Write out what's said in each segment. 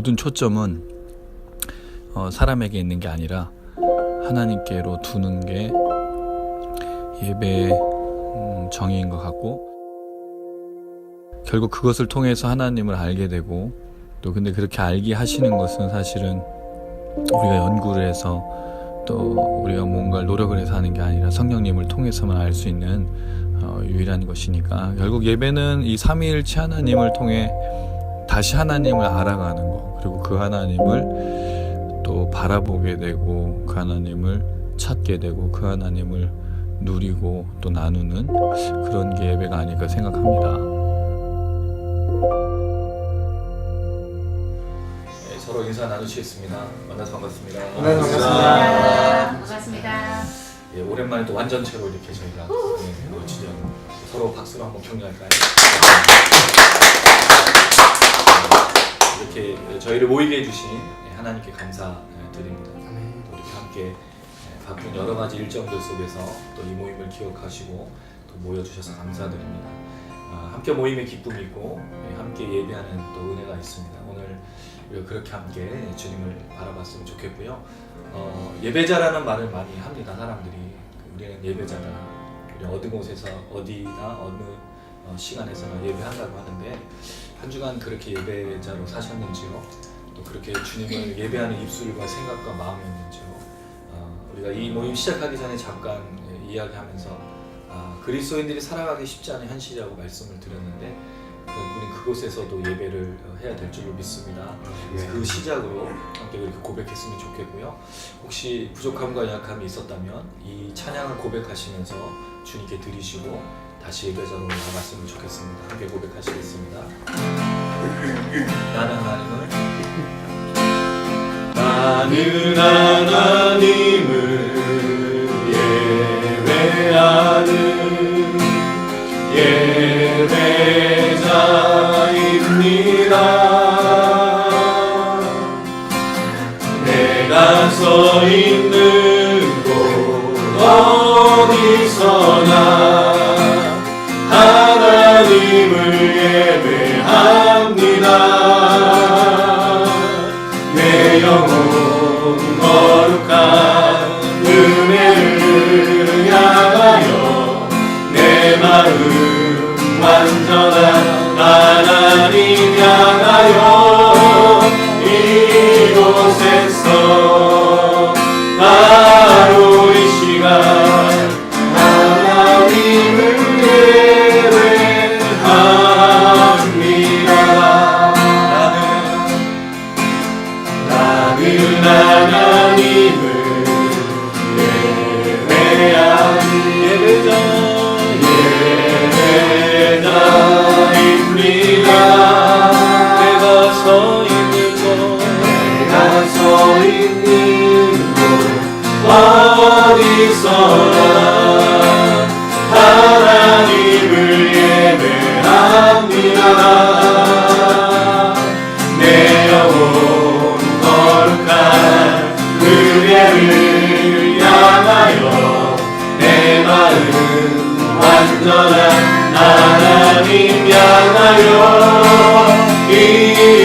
모든 초점은 사람에게 있는 게 아니라 하나님께로 두는 게 예배의 정의인 것 같고, 결국 그것을 통해서 하나님을 알게 되고, 또 근데 그렇게 알게 하시는 것은 사실은 우리가 연구를 해서 또 우리가 뭔가를 노력을 해서 하는 게 아니라 성령님을 통해서만 알 수 있는 유일한 것이니까, 결국 예배는 이 삼위일체 하나님을 통해 다시 하나님을 알아가는 거, 그리고 그 하나님을 또 바라보게 되고, 그 하나님을 찾게 되고, 그 하나님을 누리고 또 나누는 그런 게 예배가 아닐까 생각합니다. 네, 서로 인사 나누시겠습니다. 만나서 반갑습니다. 네, 반갑습니다. 반갑습니다. 예, 오랜만에 또 완전체로 이렇게 저희가 진짜 서로 박수로 한번 격려할까요? 이렇게 저희를 모이게 해주신 하나님께 감사드립니다. 또 이렇게 함께 바쁜 여러 가지 일정들 속에서 또 이 모임을 기억하시고 또 모여주셔서 감사드립니다. 함께 모임의 기쁨이 있고 함께 예배하는 또 은혜가 있습니다. 오늘 우리가 그렇게 함께 주님을 바라봤으면 좋겠고요. 예배자라는 말을 많이 합니다. 사람들이 우리는 예배자다, 우리 어느 곳에서 어디나 어느 시간에서나 예배한다고 하는데, 한 주간 그렇게 예배자로 사셨는지요? 또 그렇게 주님을 예배하는 입술과 생각과 마음이었는지요? 우리가 이 모임 시작하기 전에 잠깐 이야기하면서 그리스도인들이 살아가기 쉽지 않은 현실이라고 말씀을 드렸는데, 우리는 그곳에서도 예배를 해야 될 줄로 믿습니다. 그 시작으로 함께 그렇게 고백했으면 좋겠고요. 혹시 부족함과 약함이 있었다면 이 찬양을 고백하시면서 주님께 드리시고 다시 예배자로 나아갔으면 좋겠습니다. 함께 고백하시겠습니다. 나는 하나님을 예배하는 예배자입니다. 내가 서 있는 곳 어디서나 하나님을 예배합니다. 내 영혼 거룩한 은혜를 향하여 내 마음 완전한 하나님 향하여 이곳에서 바로 이 시간 하나님을 예배합니다. 나는 하나님을 예배하는 예배자입니다. 내가 서 있는 곳 어디서나 하나님을 예배합니다. 내 영혼 거룩한 은혜를 향하여 내 마음 완전한 하나님 향하여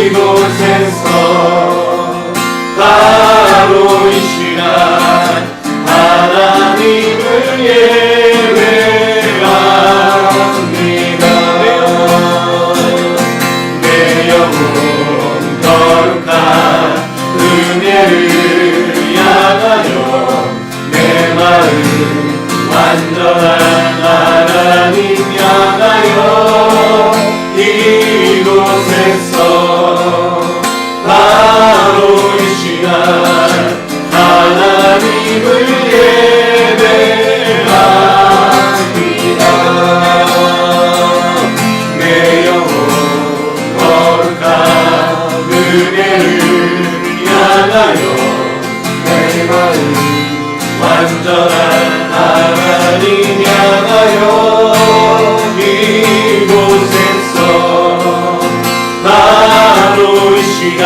이곳에서 바로 이 시간 하나님을 예배합니다. 내 영혼 거룩한 은혜를 향하여 내 마음 완전한 하나님 향하여 이곳에서 바로 이 시간 하나님을 예배합니다. 내 영혼 거룩한 은혜를 향하여 내 마음 완전한 하나님 향하여 이곳에서 바로 이 시간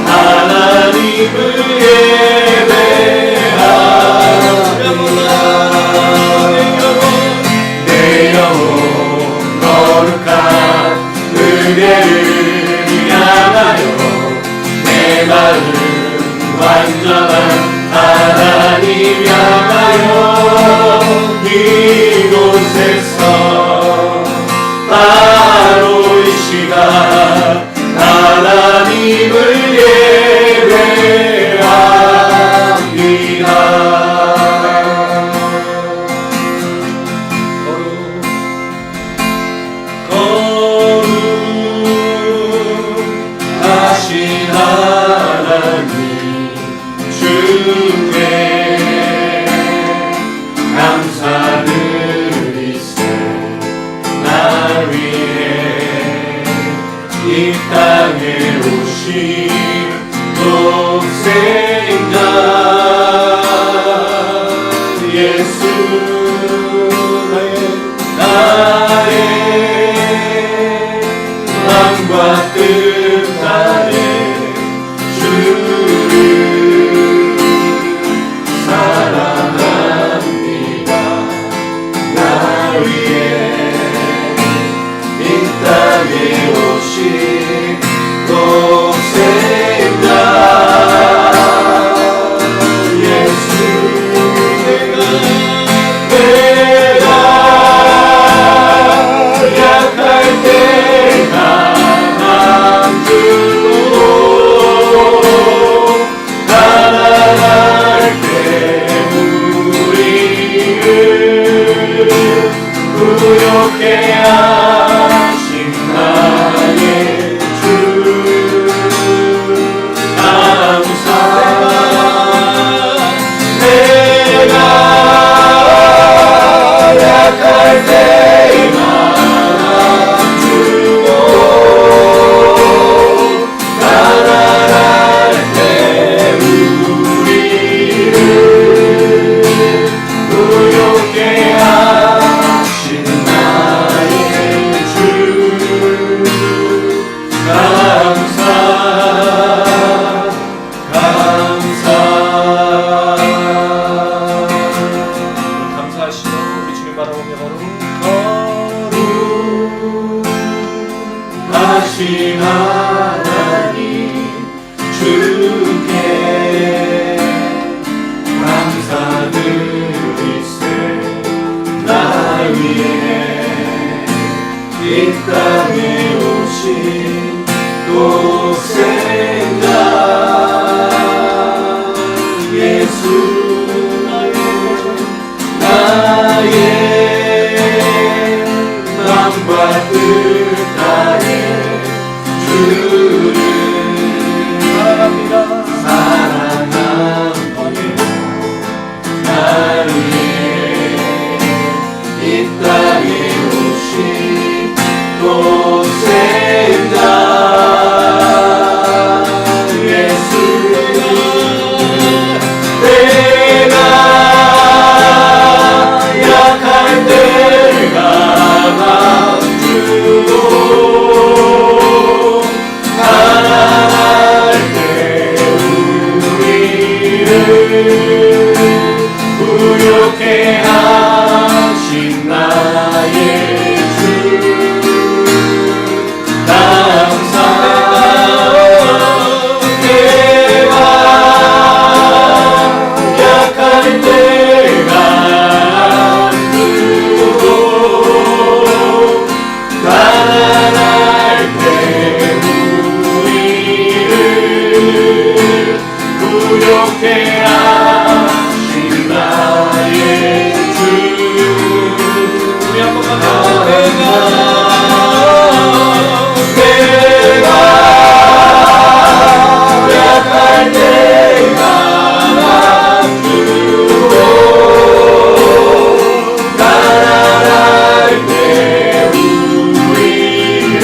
하나님을 예배합니다. 내 영혼 거룩한 은혜를 향하여 완전한 하나님 향하여 이곳에서 바로 이 시간 하나님을 예배합니다. 거룩하신 하나님 주께 감사드리세. 날 위해 이 땅에 오신 독생자 예수 나의 마음과 뜻 안에 주를 사랑합니다. 날 위해 이 땅에 오신 독생자 예수 내가 약할 때 강함 주고 가난할 때 우리를 부욕해 하신 나의 주 감사. 내가 약할 때 강함 주고 가난할 때 우리를 부욕해 하신 나의 주 감사 감사하시고 우리 주님 바라보며 거룩하신 하나님 주께 감사드리세. 날 위해 이 땅에 오신 독생자 예수 나의 마음과 뜻 안에 주를 사랑합니다. 날 위해 이 땅에 오신 독생자 예수 내가 약할 때 강함 주고 가난할 때 우리를 부욕해 하신 나의 주 감사. 내가 약할 때 강함 주고 가난할 때 우리를 부욕해 하신 나의 주. 우리 한번 내가 약할 때 강함 주고 가난할 때 우리를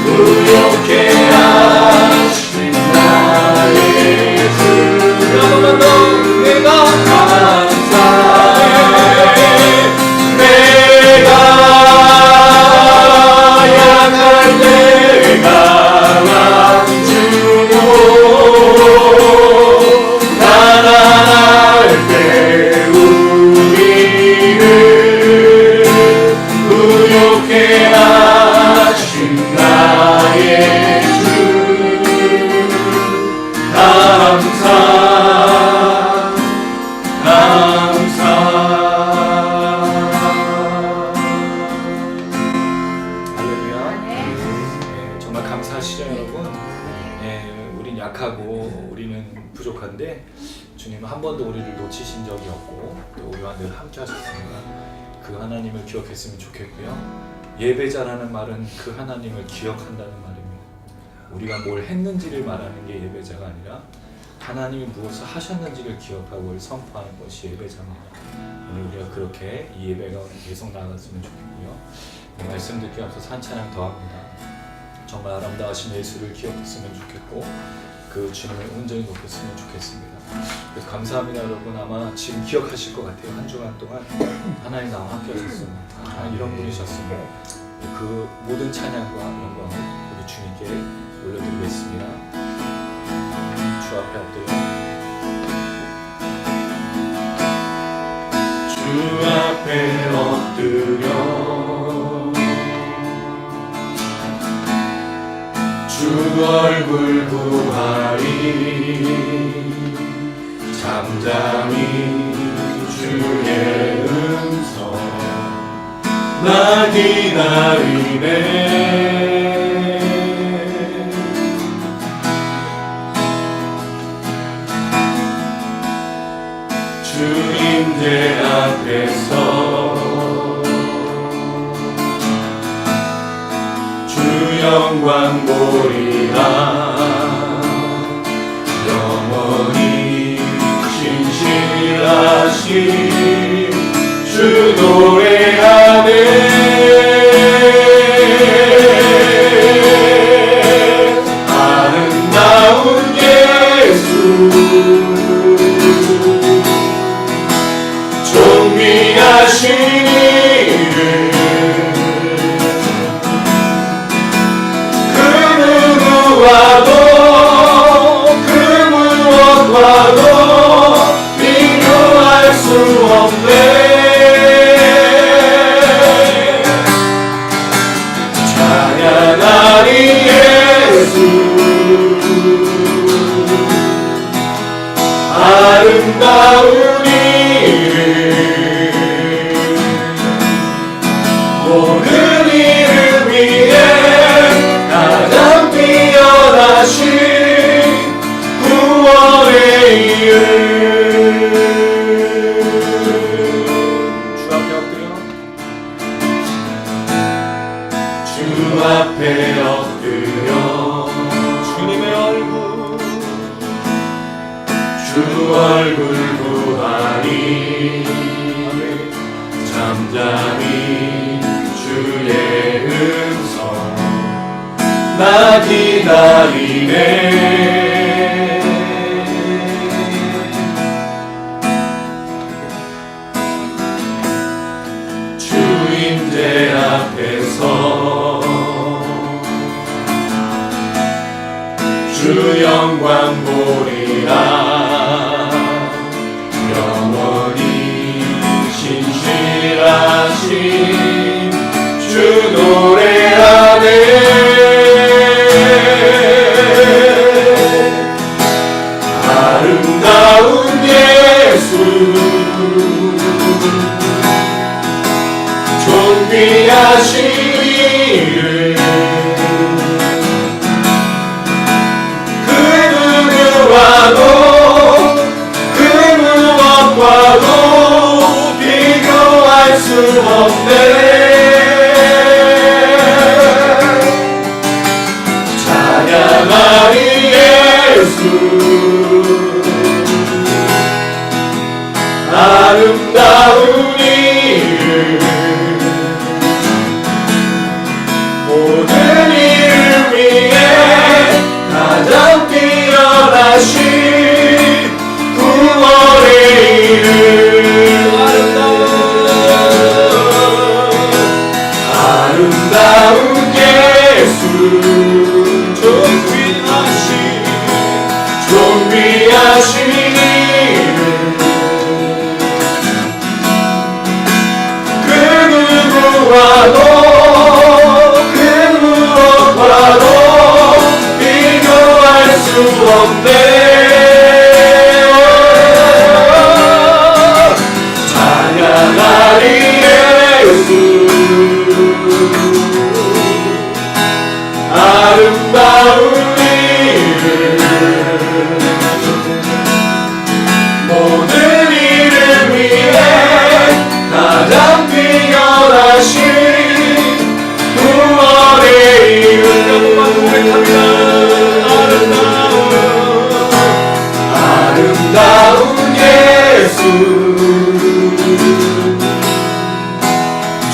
부욕해 하신 나의 주 우리는 부족한데 주님은 한 번도 우리를 놓치신 적이 없고 또 우리와 늘 함께 하셨습니다. 그 하나님을 기억했으면 좋겠고요. 예배자라는 말은 그 하나님을 기억한다는 말입니다. 우리가 뭘 했는지를 말하는 게 예배자가 아니라 하나님이 무엇을 하셨는지를 기억하고 선포하는 것이 예배자입니다. 오늘 우리가 그렇게 이 예배가 계속 나아갔으면 좋겠고요. 이 말씀 듣기 앞서 한 찬양 더 합니다. 정말 아름다우신 예수를 기억했으면 좋겠고 그 주님을 온전히 높였으면 좋겠습니다. 그래서 감사합니다 여러분. 아마 지금 기억하실 것 같아요. 한 주간 동안 하나님 나와 함께 하셨습니다. 이런 분이셨습니다. 그 모든 찬양과 영광을 우리 주님께 올려드리겠습니다. 주 앞에 엎드려 주 앞에 엎드려 주 얼굴 구하리 잠잠히 주의 음성 나 기다리네 주 임재 앞에서 주 영광 보리라 영원히 신실하신 주 노래하네 아름다운 예수 존귀하신 이름 그 누구와도 그 무엇과도 비교할 수 없네 찬양하리 예수 아름다운 이름 모든 이름 위에 가장 뛰어나신 구원의 이름 주 앞에 엎드려 주 앞에 엎드려 주님의 얼굴 주 얼굴 구하리 잠잠히 주의 음성 나 기다리네 주 임재 앞에서 주 영광 보리라 영원히 신실하신 주 노래하네 아름다운 예수 존귀하신 이름 그 누구와도 그 무엇과도 비교할 수 없네 찬양하리 예수 아름다운 이름 모든 이름 위에 가장 뛰어나신 구원의 이름 아름다운 예수 존귀하신 이름 그 누구와도 그 무엇과도 비교할 수 없네 찬양하리 예수 아름다운 이름 아름다운 예수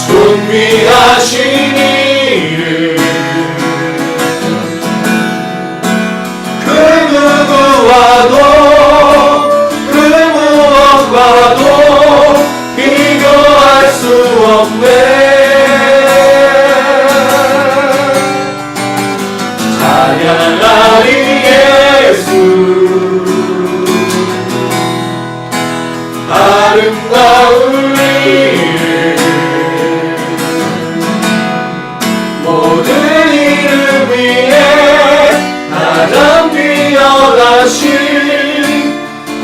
존귀하신 이름 그 누구와도 그 무엇과도 비교할 수 없네 찬양하리 예수 아름다운 이름 모든 이름 위에 가장 뛰어나신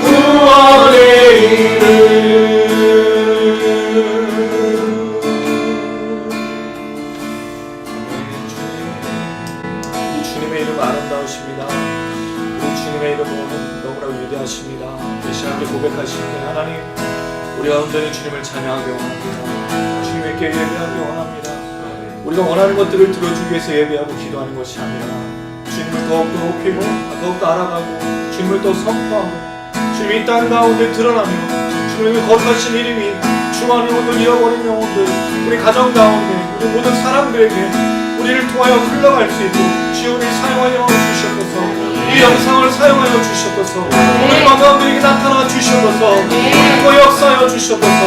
구원의 이름 이 주님의 이름 아름다우십니다. 이 주님의 이름은 너무나 위대하십니다. 이 시간에 고백하시는데 하나님 우리 가운데는 주님을 찬양하기 원합니다. 주님께 예배하기 원합니다. 우리가 원하는 것들을 들어주기 위해서 예배하고 기도하는 것이 아니라 주님을 더욱더 높이고 더욱더 알아가고 주님을 더 선포하고 주님이 이 땅 가운데 드러나며 주님의 거룩하신 이름이 주만을 모두 잃어버린 영혼들 우리 가정 가운데 우리 모든 사람들에게 우리를 통하여 흘러갈 수 있도록 주님을 사용하여 주시옵소서. 이 영상을 사용하여 주시옵소서. 우리 마음들에게 나타나 주시옵소서. 우리 또 역사하여 주시옵소서.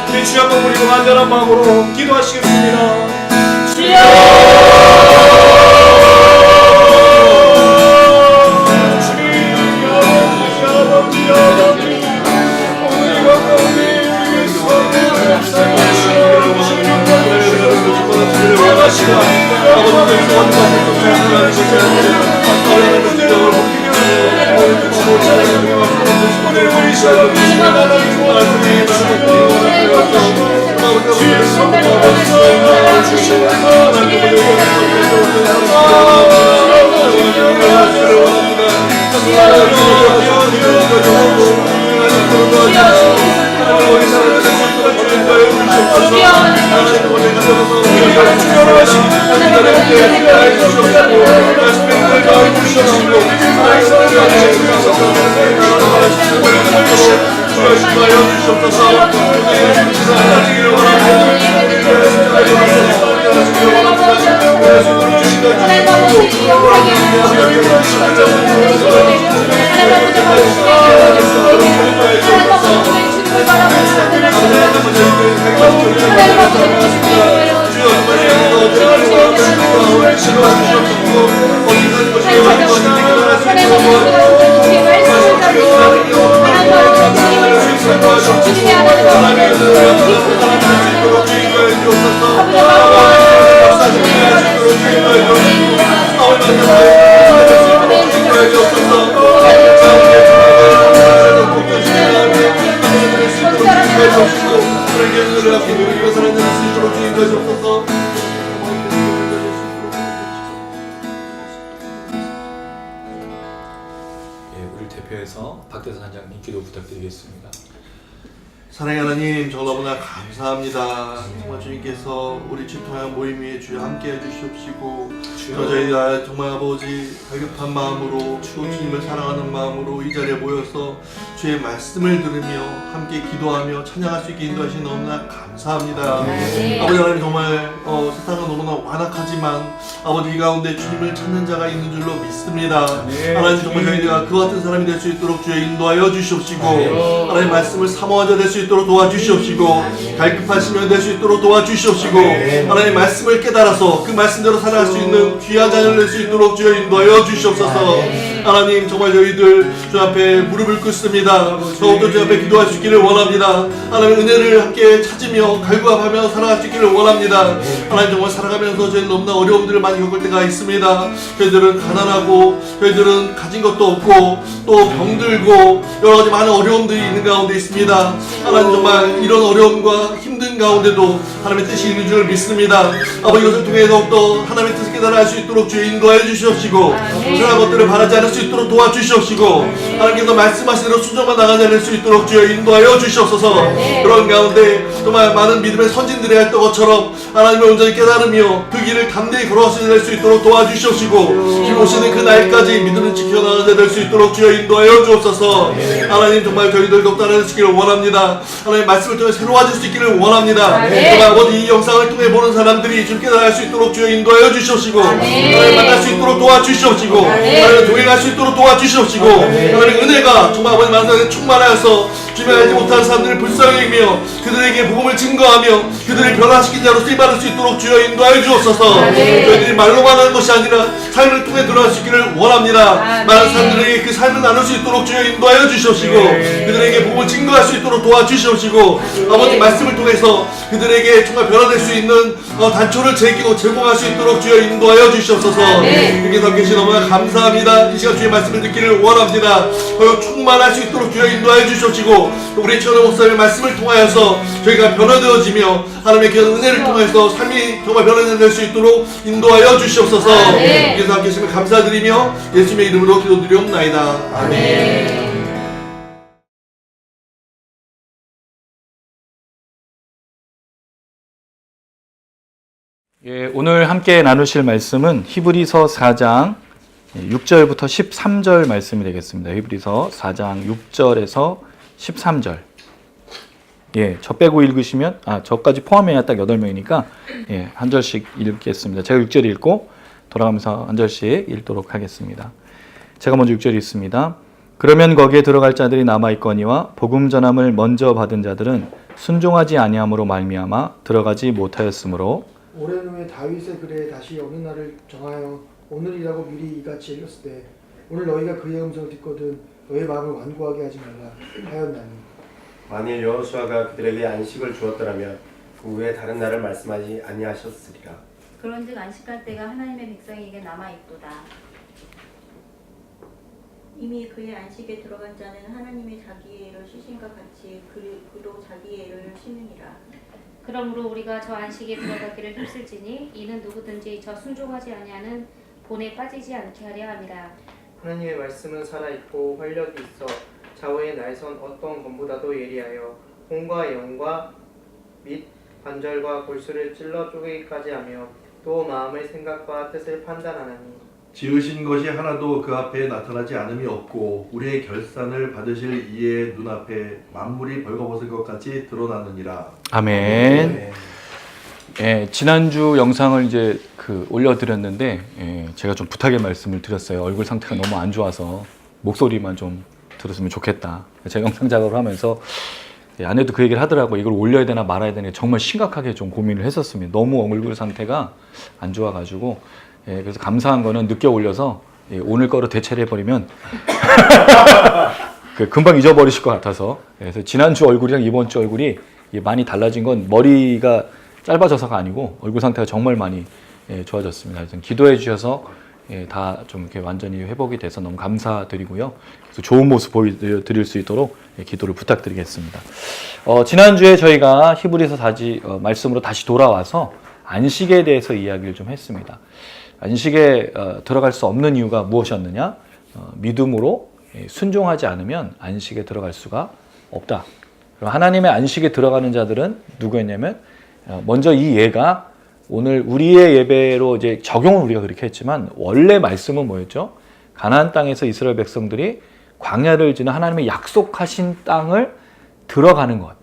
우리 주 한번 우리가 간절한 마음으로 기도하시겠습니다. 우리를 대표해서 박대선 단장님 기도 부탁드리겠습니다. 사랑의 하나님, 정말 너무나 감사합니다. 정말 주님께서 우리 집통한 모임 위에 주여 함께 해주시옵시고 저희가 정말 아버지 갈급한 마음으로 또 주님을 사랑하는 마음으로 이 자리에 모여서 주의 말씀을 들으며 함께 기도하며 찬양할 수 있게 인도하시니 너무나 감사합니다. 아버지 하나님, 정말 세상은 너무나 완악하지만 아버지 이 가운데 주님을 찾는 자가 있는 줄로 믿습니다. 하나님, 정말 저희가 그와 같은 사람이 될 수 있도록 주여 인도하여 주시옵시고 하나님 말씀을 사모한 자 될 수 있도록 도와주시옵시고 갈급하시면 될 수 있도록 도와주시옵시고 하나님 말씀을 깨달아서 그 말씀대로 살아갈 수 있는 귀한 자녀를 낼 수 있도록 주여 인도하여 주시옵소서. 하나님, 정말 저희들 주 앞에 무릎을 꿇습니다. 더욱더 주 앞에 기도할 수 있기를 원합니다. 하나님, 은혜를 함께 찾으며 갈구하며 살아갈 수 있기를 원합니다. 하나님, 정말 살아가면서 저희는 너무나 어려움들을 많이 겪을 때가 있습니다. 저희들은 가난하고 저희들은 가진 것도 없고 또 병들고 여러 가지 많은 어려움들이 있는 가운데 있습니다. 하나님, 정말 이런 어려움과 힘든 가운데도 하나님의 뜻이 있는 줄 믿습니다. 아버지, 이것을 통해 더욱더 하나님의 뜻을 깨달아 알 수 있도록 주여 인도하여 주시옵시고 그런 것들을 바라지 않을 수 있도록 도와주시옵시고 하나님께서 말씀하신 대로 순종만 나가지 않을 수 있도록 주여 인도하여 주시옵소서. 그런 가운데 정말 많은 믿음의 선진들이 했던 것처럼 하나님을 온전히 깨달으며 그 길을 담대히 걸어갈 수 있도록 도와주시옵시고 주 오시는 그 날까지 믿음을 지켜나가게 될 수 있도록 주여 인도하여 주옵소서. 하나님 정말 저희들 더욱 따라할 수 있기를 원합니다. 하나님 말씀을 통해 새로워질 수 있기를 원합니다. 아멘. 정말 아버지 이 영상을 통해 보는 사람들이 주께 나갈 수 있도록 주여 인도하여 주시옵시고 하나님 만날 수 있도록 도와주시옵시고 하나님 동행할 수 있도록 도와주시옵시고 하나님 은혜가 정말 아버지 만나에 충만하여서 주님 알지 못하는 사람들을 불쌍히 여기며 그들에게 복음을 증거하며 그들을 변화시킨 자로 쓰임받을 수 있도록 주여 인도하여 주옵소서. 저희들이 말로만 하는 것이 아니라 삶을 통해 드러날 수 있기를 원합니다. 많은 사람들에게 그 삶을 나눌 수 있도록 주여 인도하여 주시옵시고 그들에게 복음을 증거할 수 있도록 도와주시옵시고 아버지 말씀을 통해서 그들에게 정말 변화될 수 있는 단초를 제공할 수 있도록 주여 인도하여 주시옵소서. 이렇게 함께해주셔서 너무나 감사합니다. 이 시간 주의 말씀을 듣기를 원합니다. 더욱 충만할 수 있도록 주여 인도하여 주시옵시고 우리 최원호 목사님의 말씀을 통하여서 저희가 변화되어지며 하나님의 그 은혜를 통해서 삶이 정말 변화될 수 있도록 인도하여 주시옵소서. 그래서 함께 하시면 감사드리며 예수님의 이름으로 기도드리옵나이다. 아멘. 예, 오늘 함께 나누실 말씀은 히브리서 4장 6절부터 13절 말씀이 되겠습니다. 히브리서 4장 6절에서 13절. 예, 저 빼고 읽으시면 저까지 포함해야 딱 8명이니까 예, 한 절씩 읽겠습니다. 제가 6절 읽고 돌아가면서 한 절씩 읽도록 하겠습니다. 제가 먼저 6절 읽습니다. 그러면 거기에 들어갈 자들이 남아 있거니와 복음 전함을 먼저 받은 자들은 순종하지 아니함으로 말미암아 들어가지 못하였으므로 오랜 후에 다윗의 글에 다시 어느 날을 정하여 오늘이라고 미리 이같이 읽었을 때 오늘 너희가 그의 음성을 듣거든 너희 마음을 완고하게 하지 말라 하였나니 만일 여호수아가 그들에게 안식을 주었더라면 그 후에 다른 날을 말씀하지 아니하셨으리라. 그런즉 안식할 때가 하나님의 백성에게 남아있도다. 이미 그의 안식에 들어간 자는 하나님의 자기의 애를 쉬신과 같이 그도 자기의 애를 쉬느니라. 그러므로 우리가 저 안식에 들어가기를 힘쓸지니 이는 누구든지 저 순종하지 아니하는 본에 빠지지 않게 하려 함이라. 하나님의 말씀은 살아있고 활력이 있어 좌우의 날선 어떤 검보다도 예리하여 혼과 영과 및 관절과 골수를 찔러 쪼개기까지 하며 또 마음의 생각과 뜻을 판단하나니 지으신 것이 하나도 그 앞에 나타나지 않음이 없고 우리의 결산을 받으실 이의 눈앞에 만물이 벌거벗은 것 같이 드러나느니라. 아멘. 예, 지난주 영상을 이제 올려드렸는데 제가 좀 부탁의 말씀을 드렸어요. 얼굴 상태가 너무 안 좋아서 목소리만 좀 들었으면 좋겠다. 제가 영상 작업을 하면서 아내도 그 얘기를 하더라고. 이걸 올려야 되나 말아야 되나 정말 심각하게 좀 고민을 했었습니다. 너무 얼굴 상태가 안 좋아가지고 그래서 감사한 거는 늦게 올려서 오늘 거로 대체를 해버리면 금방 잊어버리실 것 같아서 그래서 지난주 얼굴이랑 이번 주 얼굴이 많이 달라진 건 머리가 짧아져서가 아니고 얼굴 상태가 정말 많이 좋아졌습니다. 그래서 기도해 주셔서 다 좀 이렇게 완전히 회복이 돼서 너무 감사드리고요. 그래서 좋은 모습 보여드릴 수 있도록 기도를 부탁드리겠습니다. 지난주에 저희가 히브리서 말씀으로 다시 돌아와서 안식에 대해서 이야기를 좀 했습니다. 안식에 들어갈 수 없는 이유가 무엇이었느냐? 믿음으로 순종하지 않으면 안식에 들어갈 수가 없다. 그럼 하나님의 안식에 들어가는 자들은 누구였냐면 먼저 이 예가 오늘 우리의 예배로 이제 적용을 우리가 그렇게 했지만 원래 말씀은 뭐였죠? 가나안 땅에서 이스라엘 백성들이 광야를 지나 하나님의 약속하신 땅을 들어가는 것.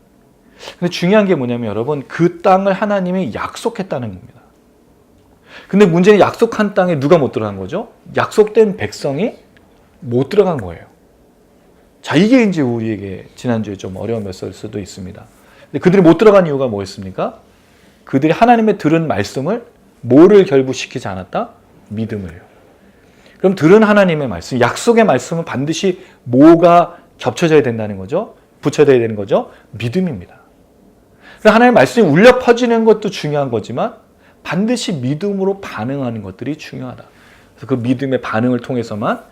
근데 중요한 게 뭐냐면 여러분 그 땅을 하나님이 약속했다는 겁니다. 근데 문제는 약속한 땅에 누가 못 들어간 거죠? 약속된 백성이 못 들어간 거예요. 자, 이게 이제 우리에게 지난주에 좀 어려움이었을 수도 있습니다. 근데 그들이 못 들어간 이유가 뭐였습니까? 그들이 하나님의 들은 말씀을 뭐를 결부시키지 않았다? 믿음을요. 그럼 들은 하나님의 말씀, 약속의 말씀은 반드시 뭐가 겹쳐져야 된다는 거죠? 붙여져야 되는 거죠? 믿음입니다. 하나님의 말씀이 울려 퍼지는 것도 중요한 거지만 반드시 믿음으로 반응하는 것들이 중요하다. 그래서 그 믿음의 반응을 통해서만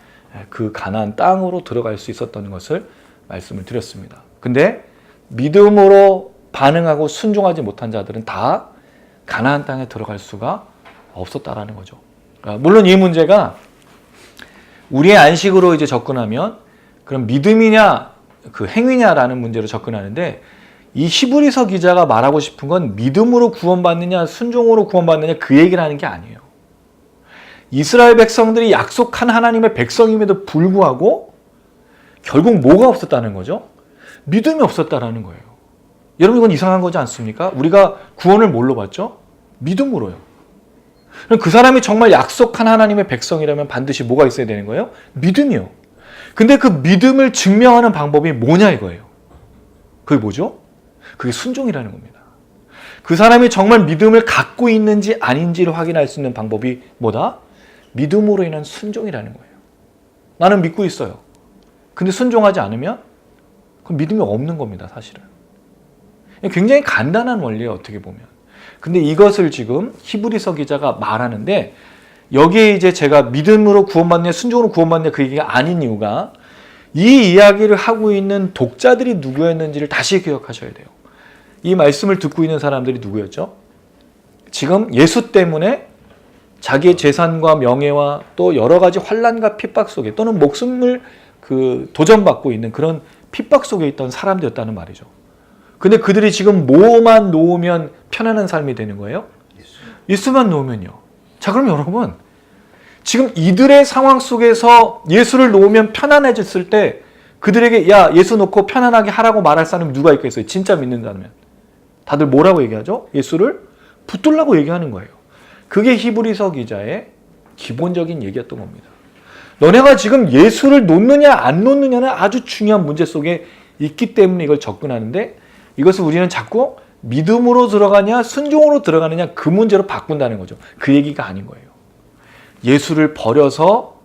그 가나안 땅으로 들어갈 수 있었던 것을 말씀을 드렸습니다. 근데 믿음으로 반응하고 순종하지 못한 자들은 다 가나안 땅에 들어갈 수가 없었다라는 거죠. 물론 이 문제가 우리의 안식으로 이제 접근하면 그럼 믿음이냐 그 행위냐라는 문제로 접근하는데 이 히브리서 기자가 말하고 싶은 건 믿음으로 구원받느냐 순종으로 구원받느냐 그 얘기를 하는 게 아니에요. 이스라엘 백성들이 약속한 하나님의 백성임에도 불구하고 결국 뭐가 없었다는 거죠? 믿음이 없었다라는 거예요. 여러분 이건 이상한 거지 않습니까? 우리가 구원을 뭘로 받죠? 믿음으로요. 그럼 그 사람이 정말 약속한 하나님의 백성이라면 반드시 뭐가 있어야 되는 거예요? 믿음이요. 근데 그 믿음을 증명하는 방법이 뭐냐 이거예요. 그게 뭐죠? 그게 순종이라는 겁니다. 그 사람이 정말 믿음을 갖고 있는지 아닌지를 확인할 수 있는 방법이 뭐다? 믿음으로 인한 순종이라는 거예요. 나는 믿고 있어요. 근데 순종하지 않으면 그건 믿음이 없는 겁니다, 사실은. 굉장히 간단한 원리예요, 어떻게 보면. 근데 이것을 지금 히브리서 기자가 말하는데 여기에 이제 제가 믿음으로 구원받냐 순종으로 구원받냐 그 얘기가 아닌 이유가 이 이야기를 하고 있는 독자들이 누구였는지를 다시 기억하셔야 돼요. 이 말씀을 듣고 있는 사람들이 누구였죠? 지금 예수 때문에 자기의 재산과 명예와 또 여러 가지 환난과 핍박 속에 또는 목숨을 도전받고 있는 그런 핍박 속에 있던 사람들이었다는 말이죠. 근데 그들이 지금 뭐만 놓으면 편안한 삶이 되는 거예요? 예수만 놓으면요. 자, 그럼 여러분 지금 이들의 상황 속에서 예수를 놓으면 편안해졌을 때 그들에게 야 예수 놓고 편안하게 하라고 말할 사람이 누가 있겠어요? 진짜 믿는다면. 다들 뭐라고 얘기하죠? 예수를 붙들라고 얘기하는 거예요. 그게 히브리서 기자의 기본적인 얘기였던 겁니다. 너네가 지금 예수를 놓느냐 안 놓느냐는 아주 중요한 문제 속에 있기 때문에 이걸 접근하는데 이것을 우리는 자꾸 믿음으로 들어가냐 순종으로 들어가느냐 그 문제로 바꾼다는 거죠. 그 얘기가 아닌 거예요. 예수를 버려서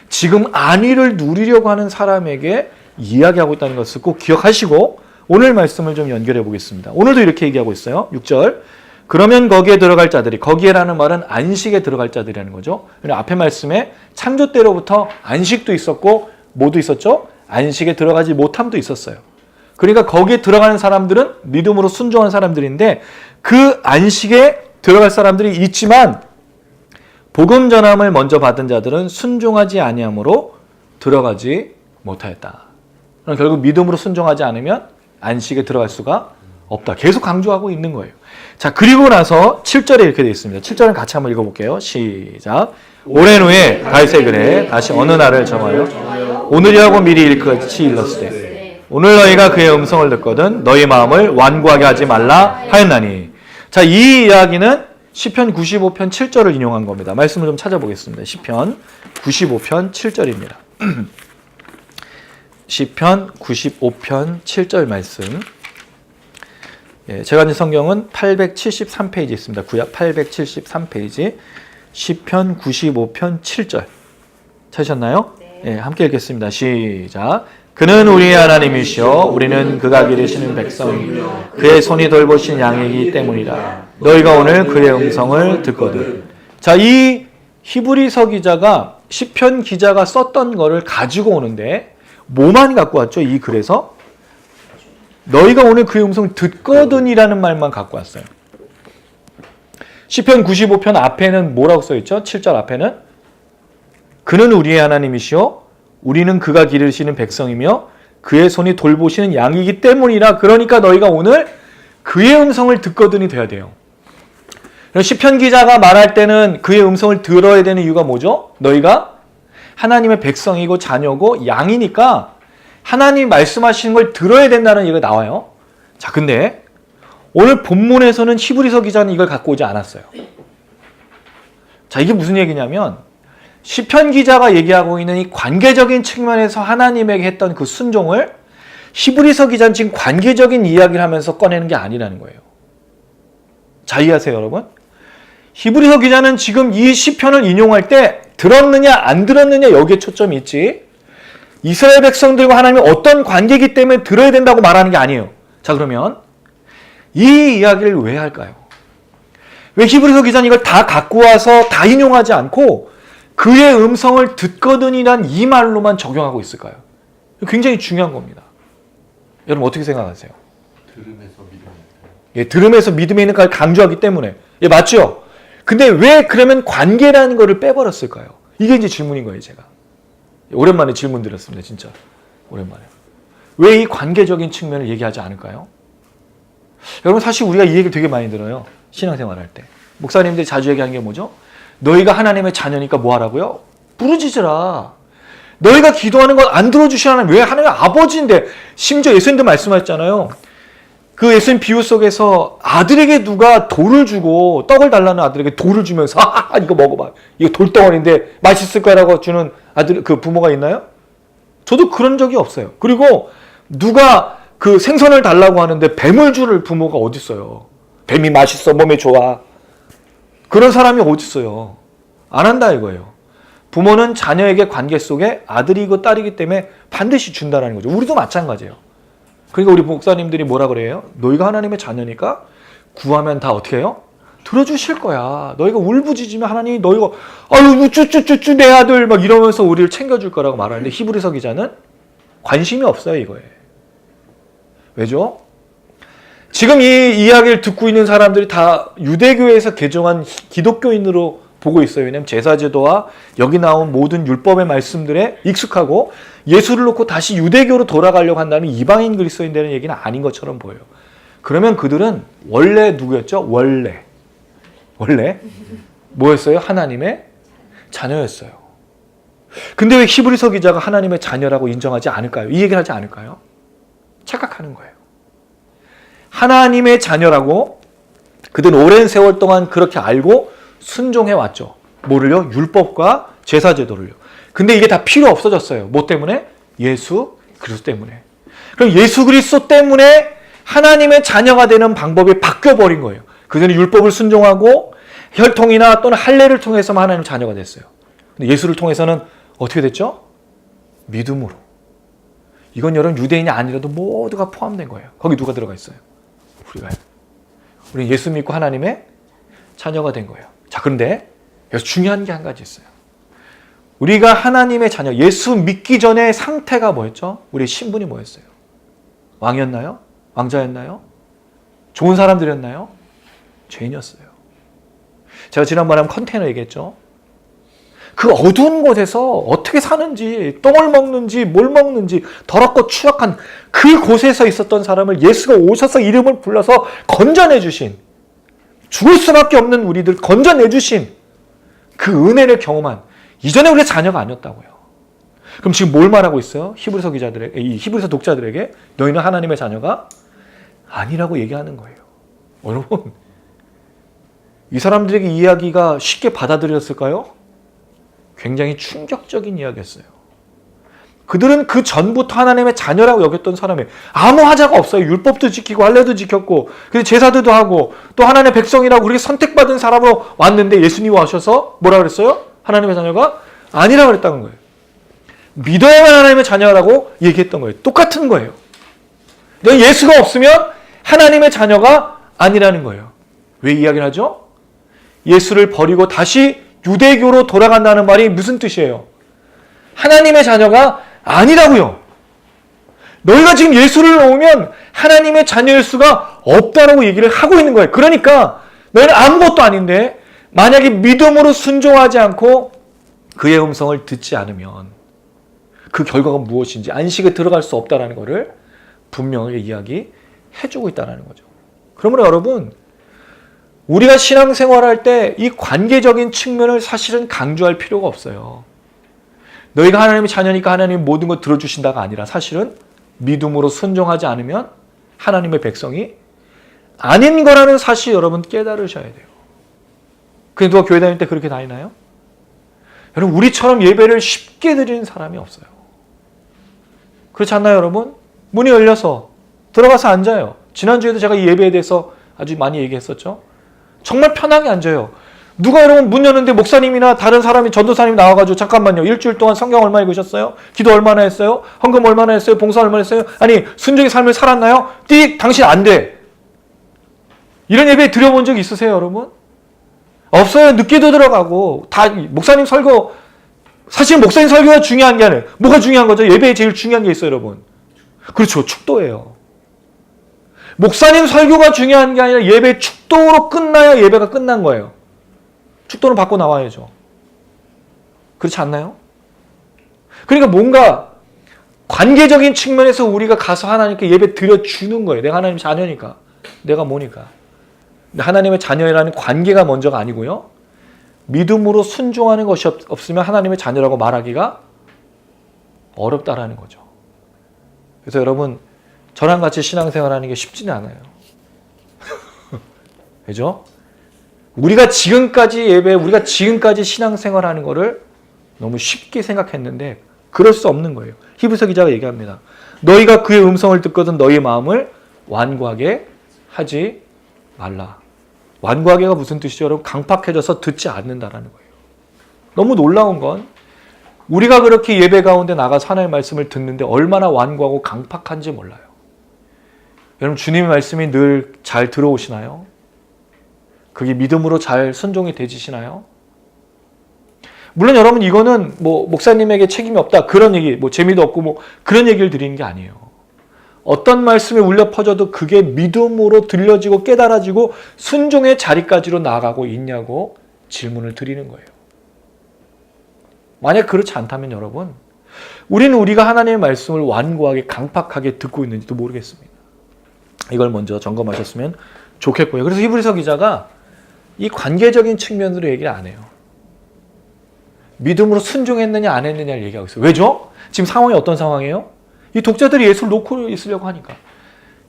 지금 안위를 누리려고 하는 사람에게 이야기하고 있다는 것을 꼭 기억하시고 오늘 말씀을 좀 연결해 보겠습니다. 오늘도 이렇게 얘기하고 있어요. 6절. 그러면 거기에 들어갈 자들이, 거기에라는 말은 안식에 들어갈 자들이라는 거죠. 앞에 말씀에 창조 때로부터 안식도 있었고 뭐도 있었죠? 안식에 들어가지 못함도 있었어요. 그러니까 거기에 들어가는 사람들은 믿음으로 순종한 사람들인데 그 안식에 들어갈 사람들이 있지만 복음 전함을 먼저 받은 자들은 순종하지 아니함으로 들어가지 못하였다. 그럼 결국 믿음으로 순종하지 않으면 안식에 들어갈 수가 없다. 계속 강조하고 있는 거예요. 자, 그리고 나서 7절에 이렇게 되어 있습니다. 7절은 같이 한번 읽어볼게요. 시작. 오랜 후에 다윗의 글에 다시 어느 날을 정하여 오늘이라고 미리 일같이 일렀으되 오늘 너희가 그의 음성을 듣거든 너희 마음을 완고하게 하지 말라 하였나니. 자, 이 이야기는 시편 95편 7절을 인용한 겁니다. 말씀을 좀 찾아보겠습니다. 시편 95편 7절입니다. 시편 95편 7절 말씀. 제가 가진 성경은 873페이지 있습니다. 구약 873페이지 시편 95편 7절 찾으셨나요? 네, 함께 읽겠습니다. 시작. 그는 우리의 하나님이시여 우리는 그가 기르시는 백성이며 그의 손이 돌보신 양이기 때문이라. 너희가 오늘 그의 음성을 듣거든. 자, 이 히브리서 기자가 시편 기자가 썼던 거를 가지고 오는데 뭐만 갖고 왔죠? 이 글에서 너희가 오늘 그의 음성을 듣거든이라는 말만 갖고 왔어요. 시편 95편 앞에는 뭐라고 써있죠? 7절 앞에는 그는 우리의 하나님이시여 우리는 그가 기르시는 백성이며 그의 손이 돌보시는 양이기 때문이라. 그러니까 너희가 오늘 그의 음성을 듣거든이 돼야 돼요. 시편 기자가 말할 때는 그의 음성을 들어야 되는 이유가 뭐죠? 너희가 하나님의 백성이고 자녀고 양이니까 하나님 말씀하시는 걸 들어야 된다는 얘기가 나와요. 자, 근데 오늘 본문에서는 히브리서 기자는 이걸 갖고 오지 않았어요. 자, 이게 무슨 얘기냐면 시편 기자가 얘기하고 있는 이 관계적인 측면에서 하나님에게 했던 그 순종을 히브리서 기자는 지금 관계적인 이야기를 하면서 꺼내는 게 아니라는 거예요. 자, 이해하세요, 여러분? 히브리서 기자는 지금 이 시편을 인용할 때 들었느냐 안 들었느냐 여기에 초점이 있지 이스라엘 백성들과 하나님이 어떤 관계이기 때문에 들어야 된다고 말하는 게 아니에요. 자, 그러면 이 이야기를 왜 할까요? 왜 히브리서 기자는 이걸 다 갖고 와서 다 인용하지 않고 그의 음성을 듣거든이란 이 말로만 적용하고 있을까요? 굉장히 중요한 겁니다. 여러분 어떻게 생각하세요? 들음에서 믿음이 있다. 예, 들음에서 믿음에 있는 걸 강조하기 때문에. 예, 맞죠? 근데 왜 그러면 관계라는 거를 빼버렸을까요? 이게 이제 질문인 거예요, 제가. 오랜만에 질문 드렸습니다, 진짜. 오랜만에. 왜 이 관계적인 측면을 얘기하지 않을까요? 여러분 사실 우리가 이 얘기를 되게 많이 들어요. 신앙생활 할 때. 목사님들이 자주 얘기하는 게 뭐죠? 너희가 하나님의 자녀니까 뭐 하라고요? 부르짖으라. 너희가 기도하는 건 안 들어주시는 하나님, 왜 하나님 아버지인데, 심지어 예수님도 말씀하셨잖아요. 그 예수님 비유 속에서 아들에게 누가 돌을 주고, 떡을 달라는 아들에게 돌을 주면서 이거 먹어봐, 이거 돌덩어리인데 맛있을 거라고 주는 아들, 그 부모가 있나요? 저도 그런 적이 없어요. 그리고 누가 그 생선을 달라고 하는데 뱀을 줄 부모가 어디 있어요? 뱀이 맛있어, 몸에 좋아. 그런 사람이 어디 있어요? 안 한다 이거예요. 부모는 자녀에게 관계 속에 아들이고 딸이기 때문에 반드시 준다는 거죠. 우리도 마찬가지예요. 그러니까 우리 목사님들이 뭐라 그래요? 너희가 하나님의 자녀니까 구하면 다 어떻게 해요? 들어주실 거야. 너희가 울부짖으면 하나님이 너희가 아유 쭈쭈쭈쭈 내 아들 막 이러면서 우리를 챙겨줄 거라고 말하는데 히브리서 기자는 관심이 없어요 이거에. 왜죠? 지금 이 이야기를 듣고 있는 사람들이 다 유대교에서 개종한 기독교인으로 보고 있어요. 왜냐하면 제사제도와 여기 나온 모든 율법의 말씀들에 익숙하고 예수를 놓고 다시 유대교로 돌아가려고 한다는 이방인 그리스도인 되는 얘기는 아닌 것처럼 보여요. 그러면 그들은 원래 누구였죠? 원래 뭐였어요? 하나님의 자녀였어요. 근데 왜 히브리서 기자가 하나님의 자녀라고 인정하지 않을까요? 이 얘기를 하지 않을까요? 착각하는 거예요. 하나님의 자녀라고 그들은 오랜 세월 동안 그렇게 알고 순종해 왔죠. 뭐를요? 율법과 제사제도를요. 근데 이게 다 필요 없어졌어요. 뭐 때문에? 예수 그리스도 때문에. 그럼 예수 그리스도 때문에 하나님의 자녀가 되는 방법이 바뀌어버린 거예요. 그들은 율법을 순종하고 혈통이나 또는 할례를 통해서만 하나님의 자녀가 됐어요. 근데 예수를 통해서는 어떻게 됐죠? 믿음으로. 이건 여러분 유대인이 아니라도 모두가 포함된 거예요. 거기 누가 들어가 있어요? 우리가요. 우리 예수 믿고 하나님의 자녀가 된 거예요. 자, 그런데 여기서 중요한 게 한 가지 있어요. 우리가 하나님의 자녀, 예수 믿기 전에 상태가 뭐였죠? 우리의 신분이 뭐였어요? 왕이었나요? 왕자였나요? 좋은 사람들이었나요? 죄인이었어요. 제가 지난번에 한번 컨테이너 얘기했죠. 그 어두운 곳에서 어떻게 사는지, 똥을 먹는지, 뭘 먹는지, 더럽고 추악한 그 곳에서 있었던 사람을 예수가 오셔서 이름을 불러서 건져내 주신, 죽을 수밖에 없는 우리들 건져내 주신 그 은혜를 경험한, 이전에 우리의 자녀가 아니었다고요. 그럼 지금 뭘 말하고 있어요? 히브리서 기자들에게, 이 히브리서 독자들에게 너희는 하나님의 자녀가 아니라고 얘기하는 거예요. 여러분, 이 사람들에게 이 이야기가 쉽게 받아들였을까요? 굉장히 충격적인 이야기였어요. 그들은 그 전부터 하나님의 자녀라고 여겼던 사람이 아무 하자가 없어요. 율법도 지키고 할례도 지켰고 그래서 제사들도 하고 또 하나님의 백성이라고 그렇게 선택받은 사람으로 왔는데 예수님이 와셔서 뭐라 그랬어요? 하나님의 자녀가 아니라고 그랬다는 거예요. 믿어야만 하나님의 자녀라고 얘기했던 거예요. 똑같은 거예요. 예수가 없으면 하나님의 자녀가 아니라는 거예요. 왜 이야기를 하죠? 예수를 버리고 다시 유대교로 돌아간다는 말이 무슨 뜻이에요? 하나님의 자녀가 아니라고요. 너희가 지금 예수를 놓으면 하나님의 자녀일 수가 없다라고 얘기를 하고 있는 거예요. 그러니까 너희는 아무것도 아닌데 만약에 믿음으로 순종하지 않고 그의 음성을 듣지 않으면 그 결과가 무엇인지 안식에 들어갈 수 없다는 것을 분명하게 이야기해주고 있다는 거죠. 그러므로 여러분, 우리가 신앙생활할 때 이 관계적인 측면을 사실은 강조할 필요가 없어요. 너희가 하나님의 자녀니까 하나님이 모든 걸 들어주신다가 아니라 사실은 믿음으로 순종하지 않으면 하나님의 백성이 아닌 거라는 사실 여러분 깨달으셔야 돼요. 근데 누가 교회 다닐 때 그렇게 다니나요? 여러분, 우리처럼 예배를 쉽게 드리는 사람이 없어요. 그렇지 않나요, 여러분? 문이 열려서 들어가서 앉아요. 지난주에도 제가 이 예배에 대해서 아주 많이 얘기했었죠. 정말 편하게 앉아요. 누가 여러분 문 여는데 목사님이나 다른 사람이 전도사님이 나와가지고 잠깐만요. 일주일 동안 성경 얼마 읽으셨어요? 기도 얼마나 했어요? 헌금 얼마나 했어요? 봉사 얼마나 했어요? 아니 순종의 삶을 살았나요? 당신 안 돼. 이런 예배 드려본 적 있으세요, 여러분? 없어요. 늦게도 들어가고 다 목사님 설교, 사실 목사님 설교가 중요한 게 아니에요. 뭐가 중요한 거죠? 예배에 제일 중요한 게 있어요, 여러분. 그렇죠. 축도예요. 목사님 설교가 중요한 게 아니라 예배 축도로 끝나야 예배가 끝난 거예요. 축도는 받고 나와야죠. 그렇지 않나요? 그러니까 뭔가 관계적인 측면에서 우리가 가서 하나님께 예배 드려주는 거예요. 내가 하나님 자녀니까. 내가 뭐니까. 하나님의 자녀라는 관계가 먼저가 아니고요. 믿음으로 순종하는 것이 없으면 하나님의 자녀라고 말하기가 어렵다라는 거죠. 그래서 여러분 저랑 같이 신앙생활하는 게 쉽지는 않아요. 그죠? 우리가 지금까지 예배, 우리가 지금까지 신앙생활하는 거를 너무 쉽게 생각했는데 그럴 수 없는 거예요. 히브리서 기자가 얘기합니다. 너희가 그의 음성을 듣거든 너희 마음을 완고하게 하지 말라. 완고하게가 무슨 뜻이죠? 여러분 강팍해져서 듣지 않는다라는 거예요. 너무 놀라운 건 우리가 그렇게 예배 가운데 나가서 하나님의 말씀을 듣는데 얼마나 완고하고 강팍한지 몰라요. 여러분 주님의 말씀이 늘 잘 들어오시나요? 그게 믿음으로 잘 순종이 되지시나요? 물론 여러분 이거는 뭐 목사님에게 책임이 없다 그런 얘기, 뭐 재미도 없고 뭐 그런 얘기를 드리는 게 아니에요. 어떤 말씀이 울려 퍼져도 그게 믿음으로 들려지고 깨달아지고 순종의 자리까지로 나아가고 있냐고 질문을 드리는 거예요. 만약 그렇지 않다면 여러분 우리는 우리가 하나님의 말씀을 완고하게 강팍하게 듣고 있는지도 모르겠습니다. 이걸 먼저 점검하셨으면 좋겠고요. 그래서 히브리서 기자가 이 관계적인 측면으로 얘기를 안 해요. 믿음으로 순종했느냐 안 했느냐를 얘기하고 있어요. 왜죠? 지금 상황이 어떤 상황이에요? 이 독자들이 예수를 놓고 있으려고 하니까.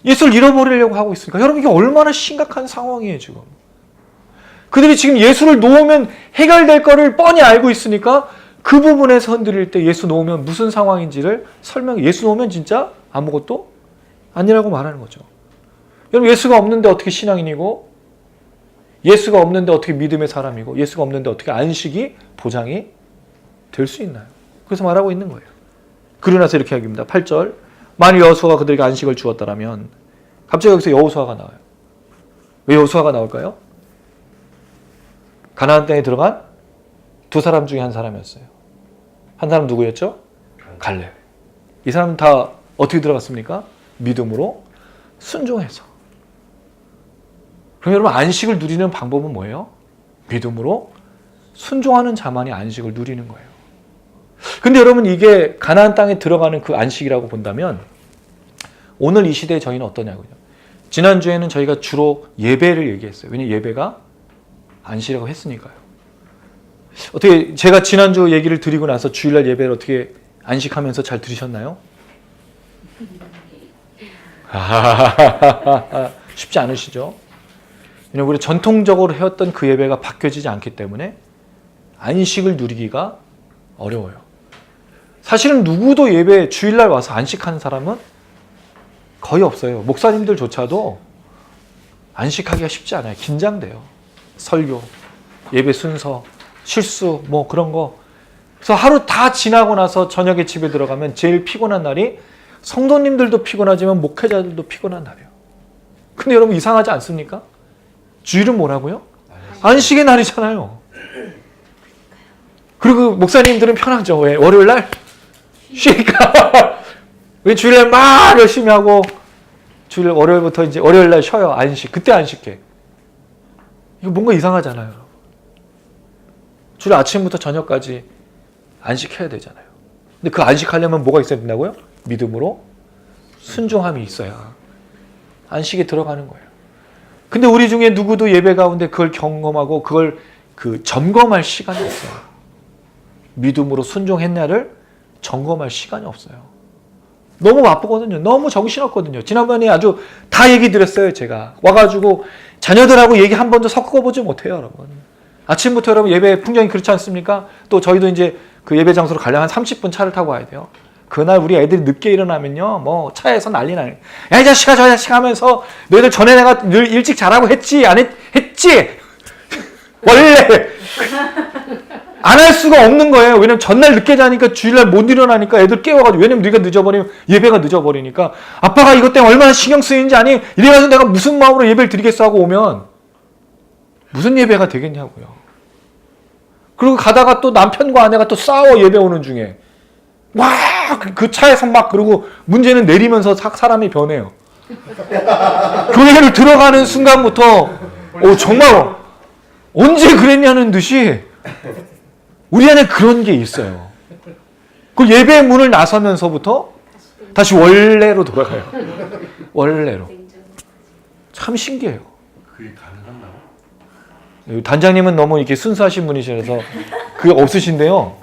예수를 잃어버리려고 하고 있으니까. 여러분 이게 얼마나 심각한 상황이에요 지금. 그들이 지금 예수를 놓으면 해결될 거를 뻔히 알고 있으니까 그 부분에서 흔들릴 때 예수 놓으면 무슨 상황인지를 설명해. 예수 놓으면 진짜 아무것도 아니라고 말하는 거죠. 여러분 예수가 없는데 어떻게 신앙인이고 예수가 없는데 어떻게 믿음의 사람이고 예수가 없는데 어떻게 안식이 보장이 될 수 있나요? 그래서 말하고 있는 거예요. 그러고 나서 이렇게 얘기합니다. 8절 만일 여호수아가 그들에게 안식을 주었다라면 갑자기 여기서 여호수아가 나와요. 왜 여호수아가 나올까요? 가나안 땅에 들어간 두 사람 중에 한 사람이었어요. 한 사람 누구였죠? 갈렙. 이 사람은 다 어떻게 들어갔습니까? 믿음으로 순종해서. 그럼 여러분 안식을 누리는 방법은 뭐예요? 믿음으로 순종하는 자만이 안식을 누리는 거예요. 근데 여러분 이게 가나안 땅에 들어가는 그 안식이라고 본다면 오늘 이 시대에 저희는 어떠냐고요. 지난주에는 저희가 주로 예배를 얘기했어요. 왜냐하면 예배가 안식이라고 했으니까요. 어떻게 제가 지난주 얘기를 드리고 나서 주일날 예배를 어떻게 안식하면서 잘 들으셨나요? 쉽지 않으시죠? 왜냐하면 우리 전통적으로 해왔던 그 예배가 바뀌어지지 않기 때문에 안식을 누리기가 어려워요. 사실은 누구도 예배 주일날 와서 안식하는 사람은 거의 없어요. 목사님들조차도 안식하기가 쉽지 않아요. 긴장돼요. 설교, 예배 순서, 실수 뭐 그런 거. 그래서 하루 다 지나고 나서 저녁에 집에 들어가면 제일 피곤한 날이 성도님들도 피곤하지만 목회자들도 피곤한 날이에요. 근데 여러분 이상하지 않습니까? 주일은 뭐라고요? 안식의 날이잖아요. 그리고 목사님들은 편하죠. 왜? 월요일 날 쉬니까. 왜 주일날 막 열심히 하고 주일 월요일부터 이제 월요일 날 쉬어요. 안식. 그때 안식해. 이거 뭔가 이상하잖아요. 주일 아침부터 저녁까지 안식해야 되잖아요. 근데 그 안식하려면 뭐가 있어야 된다고요? 믿음으로 순종함이 있어야 안식에 들어가는 거예요. 근데 우리 중에 누구도 예배 가운데 그걸 경험하고 그걸 점검할 시간이 없어요. 믿음으로 순종했냐를 점검할 시간이 없어요. 너무 바쁘거든요. 너무 정신없거든요. 지난번에 아주 다 얘기 드렸어요. 제가 와가지고 자녀들하고 얘기 한 번도 섞어보지 못해요. 여러분. 아침부터 여러분 예배 풍경이 그렇지 않습니까? 또 저희도 이제 그 예배 장소로 가려면 한 30분 차를 타고 와야 돼요. 그날 우리 애들이 늦게 일어나면요, 뭐 차에서 난리 나요. 야, 이 자식아, 저 자식 하면서 너희들 전에 내가 늘 일찍 자라고 했지? 안 했지? 원래 안 할 수가 없는 거예요. 왜냐면 전날 늦게 자니까 주일날 못 일어나니까 애들 깨워가지고. 왜냐면 네가 늦어버리면 예배가 늦어버리니까 아빠가 이것 때문에 얼마나 신경 쓰이는지 아니? 이래가지고 내가 무슨 마음으로 예배를 드리겠어 하고 오면 무슨 예배가 되겠냐고요. 그리고 가다가 또 남편과 아내가 또 싸워 예배 오는 중에 와 그 차에서 막 그러고 문제는 내리면서 사람이 변해요. 교회를 들어가는 순간부터 정말 언제 그랬냐는 듯이 우리 안에 그런 게 있어요. 그 예배 문을 나서면서부터 다시 원래로 돌아가요. 원래로. 참 신기해요. 그게 가능한가요? 단장님은 너무 이렇게 순수하신 분이셔서 그게 없으신데요.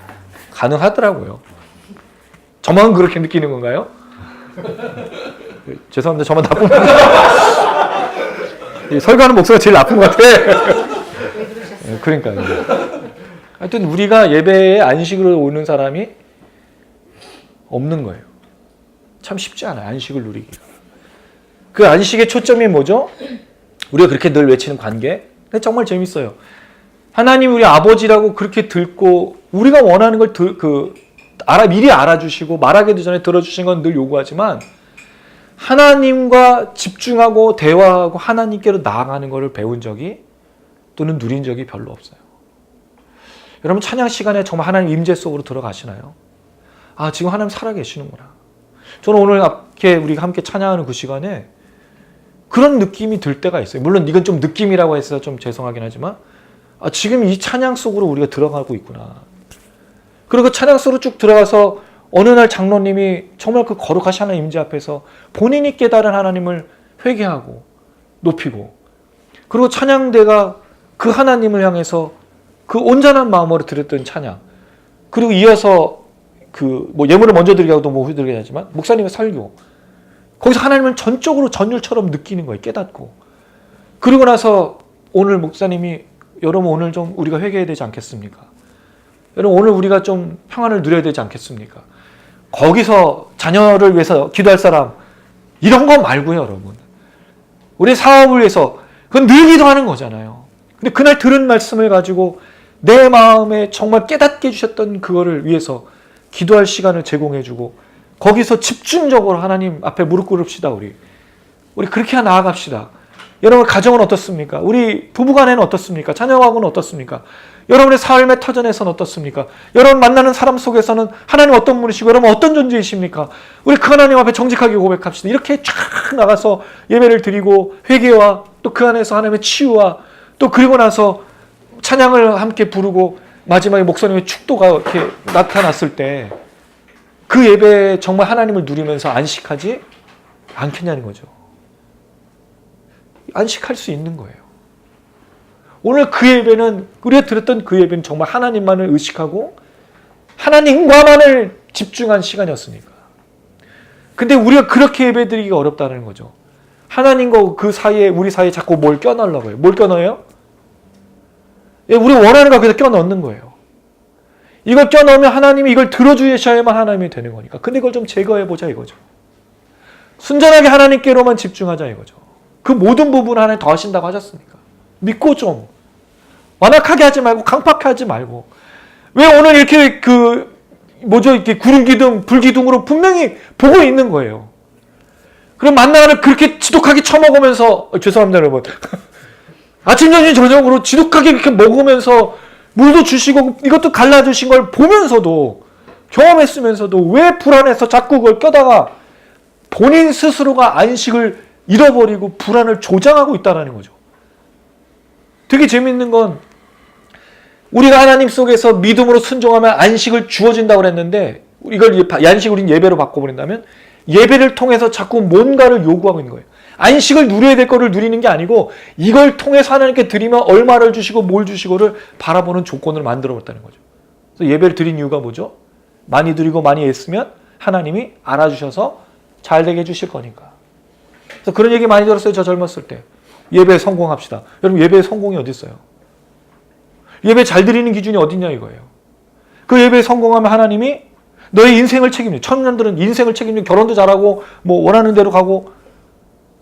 가능하더라고요. 저만 그렇게 느끼는 건가요? 죄송합니다. 저만 나쁜 설교하는 목소리가 제일 나쁜 것 같아. 왜 그러셨어요? 그러니까요. 하여튼 우리가 예배에 안식으로 오는 사람이 없는 거예요. 참 쉽지 않아요. 안식을 누리기가. 그 안식의 초점이 뭐죠? 우리가 그렇게 늘 외치는 관계. 근데 정말 재밌어요. 하나님 우리 아버지라고 그렇게 듣고 우리가 원하는 걸 미리 알아주시고 말하기도 전에 들어주신 건 늘 요구하지만 하나님과 집중하고 대화하고 하나님께로 나아가는 것을 배운 적이 또는 누린 적이 별로 없어요. 여러분 찬양 시간에 정말 하나님 임재 속으로 들어가시나요? 아 지금 하나님 살아계시는구나. 저는 오늘 앞에 우리가 함께 찬양하는 그 시간에 그런 느낌이 들 때가 있어요. 물론 이건 좀 느낌이라고 해서 좀 죄송하긴 하지만 아, 지금 이 찬양 속으로 우리가 들어가고 있구나. 그리고 찬양 속으로 쭉 들어가서 어느 날 장로님이 정말 그 거룩하신 하나님 임재 앞에서 본인이 깨달은 하나님을 회개하고 높이고 그리고 찬양대가 그 하나님을 향해서 그 온전한 마음으로 드렸던 찬양 그리고 이어서 뭐 예물을 먼저 드리기도 뭐 후에 드리게 하지만 목사님의 설교 거기서 하나님을 전적으로 전율처럼 느끼는 거예요. 깨닫고 그리고 나서 오늘 목사님이 여러분 오늘 좀 우리가 회개해야 되지 않겠습니까? 여러분 오늘 우리가 좀 평안을 누려야 되지 않겠습니까? 거기서 자녀를 위해서 기도할 사람 이런 거 말고요. 여러분 우리 사업을 위해서 그건 늘 기도하는 거잖아요. 근데 그날 들은 말씀을 가지고 내 마음에 정말 깨닫게 해주셨던 그거를 위해서 기도할 시간을 제공해주고 거기서 집중적으로 하나님 앞에 무릎 꿇읍시다. 우리 그렇게 나아갑시다. 여러분 가정은 어떻습니까? 우리 부부간에는 어떻습니까? 자녀하고는 어떻습니까? 여러분의 삶의 터전에서는 어떻습니까? 여러분 만나는 사람 속에서는 하나님 어떤 분이시고 여러분 어떤 존재이십니까? 우리 그 하나님 앞에 정직하게 고백합시다. 이렇게 쫙 나가서 예배를 드리고 회개와 또 그 안에서 하나님의 치유와 또 그리고 나서 찬양을 함께 부르고 마지막에 목사님의 축도가 이렇게 나타났을 때 그 예배에 정말 하나님을 누리면서 안식하지 않겠냐는 거죠. 안식할 수 있는 거예요. 오늘 그 예배는 우리가 들었던 그 예배는 정말 하나님만을 의식하고 하나님과만을 집중한 시간이었으니까. 근데 우리가 그렇게 예배드리기가 어렵다는 거죠. 하나님과 그 사이에 우리 사이에 자꾸 뭘 껴넣으려고 해요. 뭘 껴넣어요? 예, 우리가 원하는 거 거기다 껴넣는 거예요. 이걸 껴넣으면 하나님이 이걸 들어주셔야만 하나님이 되는 거니까. 근데 이걸 좀 제거해보자 이거죠. 순전하게 하나님께로만 집중하자 이거죠. 그 모든 부분을 하나님 더 하신다고 하셨으니까. 믿고 좀 완악하게 하지 말고 강팍하게 하지 말고 왜 오늘 이렇게 이렇게 구름 기둥, 불 기둥으로 분명히 보고 있는 거예요. 그럼 만나를 그렇게 지독하게 처먹으면서 죄송합니다 여러분. 아침 점심 저녁으로 지독하게 이렇게 먹으면서 물도 주시고 이것도 갈라주신 걸 보면서도 경험했으면서도 왜 불안해서 자꾸 그걸 껴다가 본인 스스로가 안식을 잃어버리고 불안을 조장하고 있다는 거죠. 되게 재밌는 건 우리가 하나님 속에서 믿음으로 순종하면 안식을 주어진다고 그랬는데 이걸 안식을 우린 예배로 바꿔버린다면 예배를 통해서 자꾸 뭔가를 요구하고 있는 거예요. 안식을 누려야 될 거를 누리는 게 아니고 이걸 통해서 하나님께 드리면 얼마를 주시고 뭘 주시고를 바라보는 조건을 만들어버렸다는 거죠. 그래서 예배를 드린 이유가 뭐죠? 많이 드리고 많이 애쓰면 하나님이 알아주셔서 잘 되게 해주실 거니까. 그래서 그런 얘기 많이 들었어요. 저 젊었을 때. 예배에 성공합시다. 여러분 예배에 성공이 어디 있어요? 예배 잘 드리는 기준이 어디냐 이거예요. 그 예배에 성공하면 하나님이 너의 인생을 책임져. 청년들은 인생을 책임져 결혼도 잘하고 뭐 원하는 대로 가고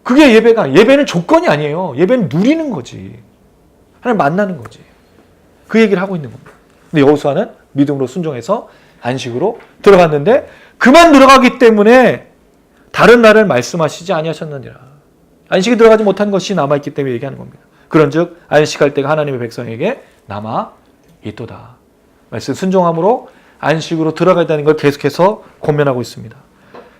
그게 예배는 조건이 아니에요. 예배는 누리는 거지. 하나님 만나는 거지. 그 얘기를 하고 있는 겁니다. 근데 여호수아는 믿음으로 순종해서 안식으로 들어갔는데 그만 들어가기 때문에 다른 날을 말씀하시지 아니하셨느니라. 안식이 들어가지 못한 것이 남아있기 때문에 얘기하는 겁니다. 그런즉 안식할 때가 하나님의 백성에게 남아있도다. 말씀 순종함으로 안식으로 들어가야 되는 걸 계속해서 권면하고 있습니다.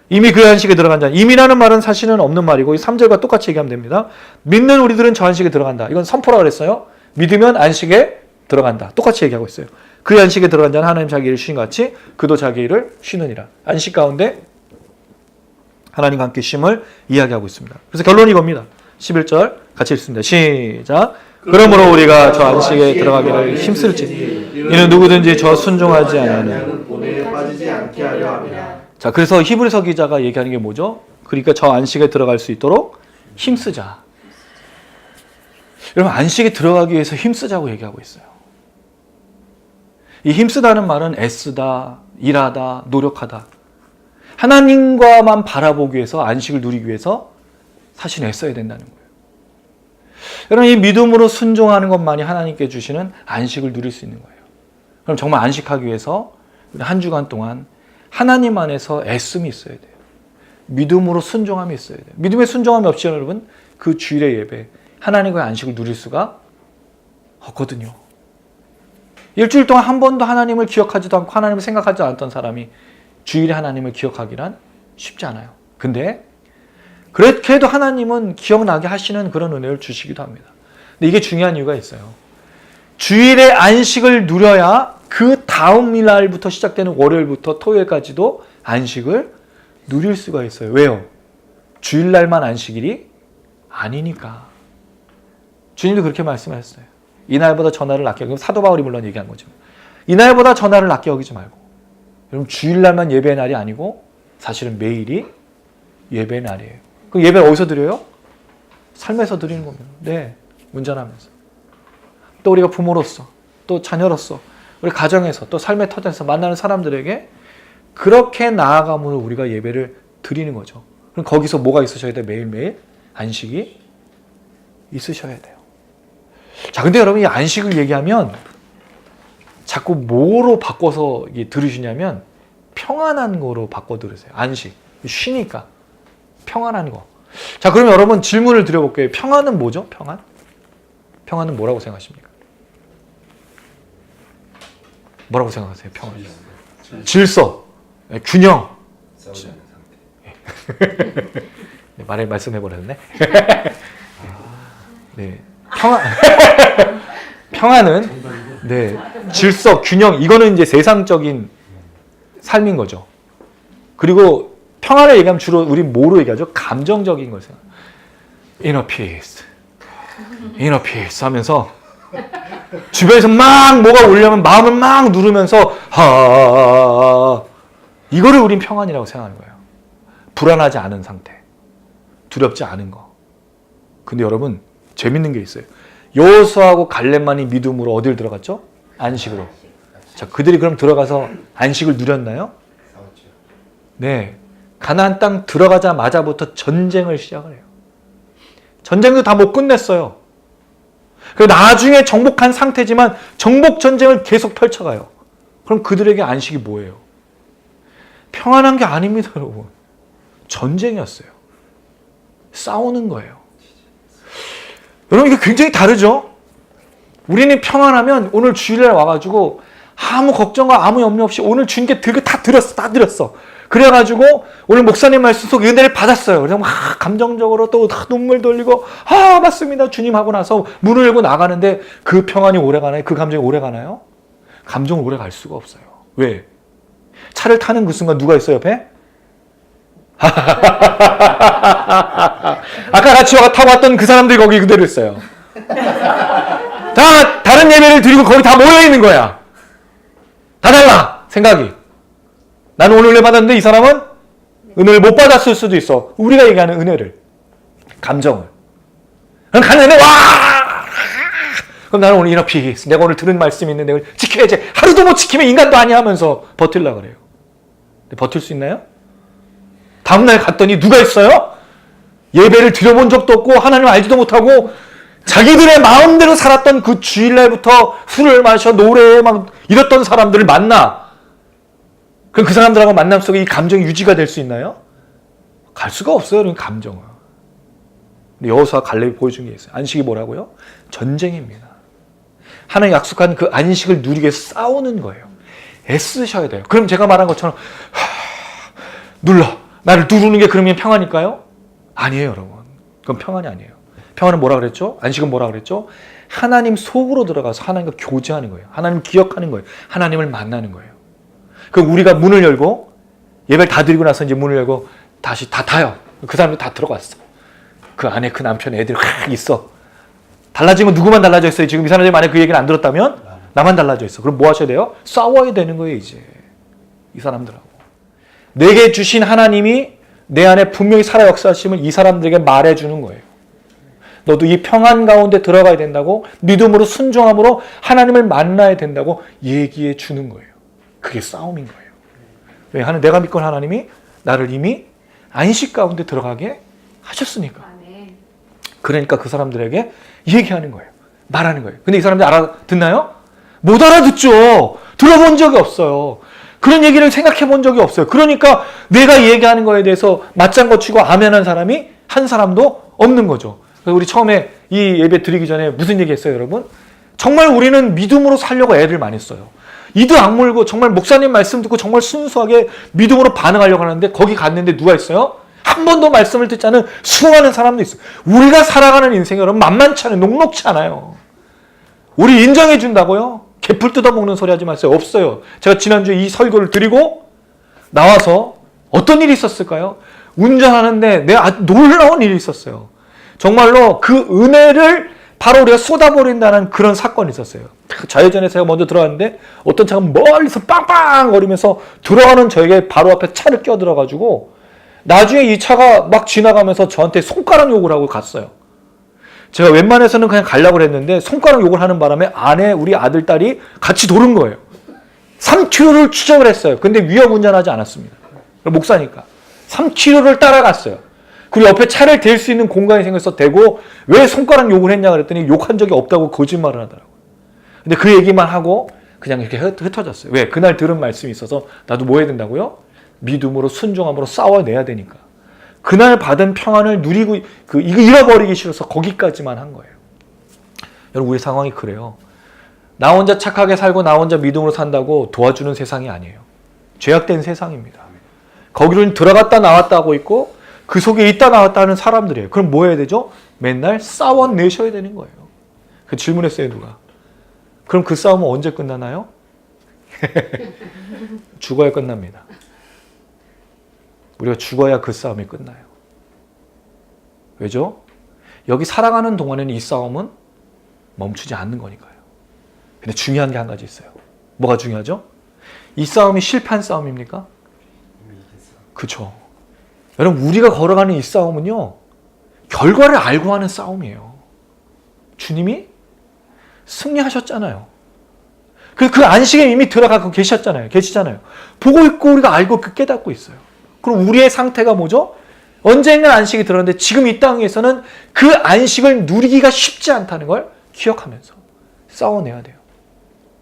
이미 그 안식에 들어간 자. 이미라는 말은 사실은 없는 말이고 3절과 똑같이 얘기하면 됩니다. 믿는 우리들은 저 안식에 들어간다. 이건 선포라 그랬어요. 믿으면 안식에 들어간다. 똑같이 얘기하고 있어요. 그 안식에 들어간 자는 하나님 자기 일을 쉬신 것 같이 그도 자기 일을 쉬느니라. 안식 가운데 하나님과 함께 쉼을 이야기하고 있습니다. 그래서 결론이 이겁니다. 11절 같이 읽습니다. 시작. 그러므로 우리가 저 안식에 들어가기를 힘쓸지 이는 누구든지 저 순종하지 아니하는 본에 빠지지 않게 하려 함이라. 자, 그래서 히브리서 기자가 얘기하는 게 뭐죠? 그러니까 저 안식에 들어갈 수 있도록 힘쓰자. 여러분, 안식에 들어가기 위해서 힘쓰자고 얘기하고 있어요. 이 힘쓰다는 말은 애쓰다, 일하다, 노력하다. 하나님과만 바라보기 위해서, 안식을 누리기 위해서 사실 애써야 된다는 거예요. 여러분, 이 믿음으로 순종하는 것만이 하나님께 주시는 안식을 누릴 수 있는 거예요. 그럼 정말 안식하기 위해서 우리 한 주간 동안 하나님 안에서 애씀이 있어야 돼요. 믿음으로 순종함이 있어야 돼요. 믿음의 순종함이 없이 여러분, 그 주일의 예배, 하나님과의 안식을 누릴 수가 없거든요. 일주일 동안 한 번도 하나님을 기억하지도 않고 하나님을 생각하지 않았던 사람이 주일에 하나님을 기억하기란 쉽지 않아요. 근데 그렇게 해도 하나님은 기억나게 하시는 그런 은혜를 주시기도 합니다. 근데 이게 중요한 이유가 있어요. 주일의 안식을 누려야 그 다음 날부터 시작되는 월요일부터 토요일까지도 안식을 누릴 수가 있어요. 왜요? 주일날만 안식일이 아니니까. 주님도 그렇게 말씀하셨어요. 이날보다 전날을 낫게 여기고, 사도 바울이 물론 얘기한 거죠. 이날보다 전날을 낫게 여기지 말고. 여러분, 주일날만 예배의 날이 아니고 사실은 매일이 예배의 날이에요. 그 예배 어디서 드려요? 삶에서 드리는 겁니다. 네, 운전하면서. 또 우리가 부모로서, 또 자녀로서, 우리 가정에서, 또 삶의 터전에서 만나는 사람들에게 그렇게 나아감으로 우리가 예배를 드리는 거죠. 그럼 거기서 뭐가 있으셔야 돼요? 매일매일 안식이 있으셔야 돼요. 자, 근데 여러분, 이 안식을 얘기하면 자꾸 뭐로 바꿔서 들으시냐면 평안한 거로 바꿔 들으세요. 안식. 쉬니까. 평안한 거. 자, 그럼 여러분 질문을 드려볼게요. 평안은 뭐죠? 평안? 평안은 뭐라고 생각하십니까? 뭐라고 생각하세요? 평안. 질서. 균형. 네, 말씀해버렸네. 네. 평안은 네, 질서, 균형, 이거는 이제 세상적인 삶인 거죠. 그리고 평안을 얘기하면 주로 우리 뭐로 얘기하죠? 감정적인 걸 생각. inner peace, inner peace 하면서 주변에서 막 뭐가 오려면 마음을 막 누르면서 이거를 우린 평안이라고 생각하는 거예요. 불안하지 않은 상태, 두렵지 않은 거. 근데 여러분, 재밌는 게 있어요. 여호수아하고 갈렙만이 믿음으로 어딜 들어갔죠? 안식으로. 자, 그들이 그럼 들어가서 안식을 누렸나요? 네. 가나안 땅 들어가자마자부터 전쟁을 시작을 해요. 전쟁도 다 못 끝냈어요. 그리고 나중에 정복한 상태지만 정복 전쟁을 계속 펼쳐가요. 그럼 그들에게 안식이 뭐예요? 평안한 게 아닙니다, 여러분. 전쟁이었어요. 싸우는 거예요. 여러분, 이게 굉장히 다르죠? 우리는 평안하면 오늘 주일날 와가지고 아무 걱정과 아무 염려 없이 오늘 주님께 들고 다 드렸어. 그래가지고 오늘 목사님 말씀 속 은혜를 받았어요. 그래서 막 감정적으로 또 눈물 돌리고 맞습니다 주님 하고 나서 문을 열고 나가는데 그 평안이 오래 가나요? 그 감정이 오래 가나요? 감정은 오래 갈 수가 없어요. 왜? 차를 타는 그 순간 누가 있어요 옆에? 아까 같이 타고 왔던 그 사람들이 거기 그대로 있어요. 다 다른 예배를 드리고 거기 다 모여 있는 거야. 다 달라 생각이. 나는 오늘 은혜 받았는데 이 사람은 은혜를 못 받았을 수도 있어. 우리가 얘기하는 은혜를, 감정을. 그럼 가는 은혜 와. 그럼 나는 오늘 이너피, 내가 오늘 들은 말씀이 있는데 내가 지켜야지. 하루도 못 지키면 인간도 아니야 하면서 버틸라 그래요. 근데 버틸 수 있나요? 다음날 갔더니 누가 있어요? 예배를 드려본 적도 없고 하나님을 알지도 못하고 자기들의 마음대로 살았던 그 주일날부터 술을 마셔 노래에 막 이랬던 사람들을 만나. 그럼 그 사람들하고 만남 속에 이 감정이 유지가 될 수 있나요? 갈 수가 없어요. 그런 감정은. 근데 여호수아 갈렙이 보여준 게 있어요. 안식이 뭐라고요? 전쟁입니다. 하나님 약속한 그 안식을 누리기 위해서 싸우는 거예요. 애쓰셔야 돼요. 그럼 제가 말한 것처럼 나를 누르는 게 그러면 평안일까요? 아니에요, 여러분. 그건 평안이 아니에요. 평안은 뭐라 그랬죠? 안식은 뭐라 그랬죠? 하나님 속으로 들어가서 하나님과 교제하는 거예요. 하나님을 기억하는 거예요. 하나님을 만나는 거예요. 그럼 우리가 문을 열고 예배를 다 드리고 나서 이제 문을 열고 다시 다 타요. 그 사람들 다 들어갔어. 그 안에 그 남편 애들 있어. 달라진 건 누구만 달라져 있어요? 지금 이 사람들이 만약에 그 얘기를 안 들었다면 나만 달라져 있어. 그럼 뭐 하셔야 돼요? 싸워야 되는 거예요, 이제. 이 사람들하고. 내게 주신 하나님이 내 안에 분명히 살아 역사하심을 이 사람들에게 말해주는 거예요. 너도 이 평안 가운데 들어가야 된다고, 믿음으로 순종함으로 하나님을 만나야 된다고 얘기해 주는 거예요. 그게 싸움인 거예요. 왜? 내가 믿건 하나님이 나를 이미 안식 가운데 들어가게 하셨으니까. 아멘. 그러니까 그 사람들에게 얘기하는 거예요. 말하는 거예요. 근데 이 사람들 알아듣나요? 못 알아듣죠. 들어본 적이 없어요. 그런 얘기를 생각해 본 적이 없어요. 그러니까 내가 얘기하는 거에 대해서 맞장구 치고 아멘한 사람이 한 사람도 없는 거죠. 그래서 우리 처음에 이 예배 드리기 전에 무슨 얘기 했어요, 여러분? 정말 우리는 믿음으로 살려고 애를 많이 써요. 이도 악물고 정말 목사님 말씀 듣고 정말 순수하게 믿음으로 반응하려고 하는데 거기 갔는데 누가 있어요? 한 번도 말씀을 듣지 않은 수많은 사람도 있어요. 우리가 살아가는 인생이 여러분 만만치 않아요. 녹록치 않아요. 우리 인정해 준다고요? 개풀 뜯어먹는 소리 하지 마세요. 없어요. 제가 지난주에 이 설교를 드리고 나와서 어떤 일이 있었을까요? 운전하는데 아주 놀라운 일이 있었어요. 정말로 그 은혜를 바로 우리가 쏟아버린다는 그런 사건이 있었어요. 좌회전에 제가 먼저 들어갔는데 어떤 차가 멀리서 빵빵 거리면서 들어가는 저에게 바로 앞에 차를 껴들어가지고 나중에 이 차가 막 지나가면서 저한테 손가락 욕을 하고 갔어요. 제가 웬만해서는 그냥 가려고 했는데 손가락 욕을 하는 바람에 안에 우리 아들, 딸이 같이 도는 거예요. 3km를 추적을 했어요. 근데 위협 운전하지 않았습니다. 목사니까. 3km를 따라갔어요. 그리고 옆에 차를 댈 수 있는 공간이 생겨서 대고 왜 손가락 욕을 했냐 그랬더니 욕한 적이 없다고 거짓말을 하더라고요. 근데 그 얘기만 하고 그냥 이렇게 흩어졌어요. 왜? 그날 들은 말씀이 있어서 나도 뭐 해야 된다고요? 믿음으로 순종함으로 싸워내야 되니까. 그날 받은 평안을 누리고 이거 잃어버리기 싫어서 거기까지만 한 거예요. 여러분 우리의 상황이 그래요. 나 혼자 착하게 살고 나 혼자 믿음으로 산다고 도와주는 세상이 아니에요. 죄악된 세상입니다. 거기로 들어갔다 나왔다 하고 있고 그 속에 있다 나왔다 하는 사람들이에요. 그럼 뭐 해야 되죠? 맨날 싸워내셔야 되는 거예요. 그 질문했어요 누가. 그럼 그 싸움은 언제 끝나나요? 죽어야 끝납니다. 우리가 죽어야 그 싸움이 끝나요. 왜죠? 여기 살아가는 동안에는 이 싸움은 멈추지 않는 거니까요. 근데 중요한 게 한 가지 있어요. 뭐가 중요하죠? 이 싸움이 실패한 싸움입니까? 그렇죠. 여러분 우리가 걸어가는 이 싸움은요. 결과를 알고 하는 싸움이에요. 주님이 승리하셨잖아요. 그 안식에 이미 들어가고 계시잖아요. 보고 있고 우리가 알고 깨닫고 있어요. 그럼 우리의 상태가 뭐죠? 언젠가 안식이 들어갔는데 지금 이 땅에서는 그 안식을 누리기가 쉽지 않다는 걸 기억하면서 싸워내야 돼요.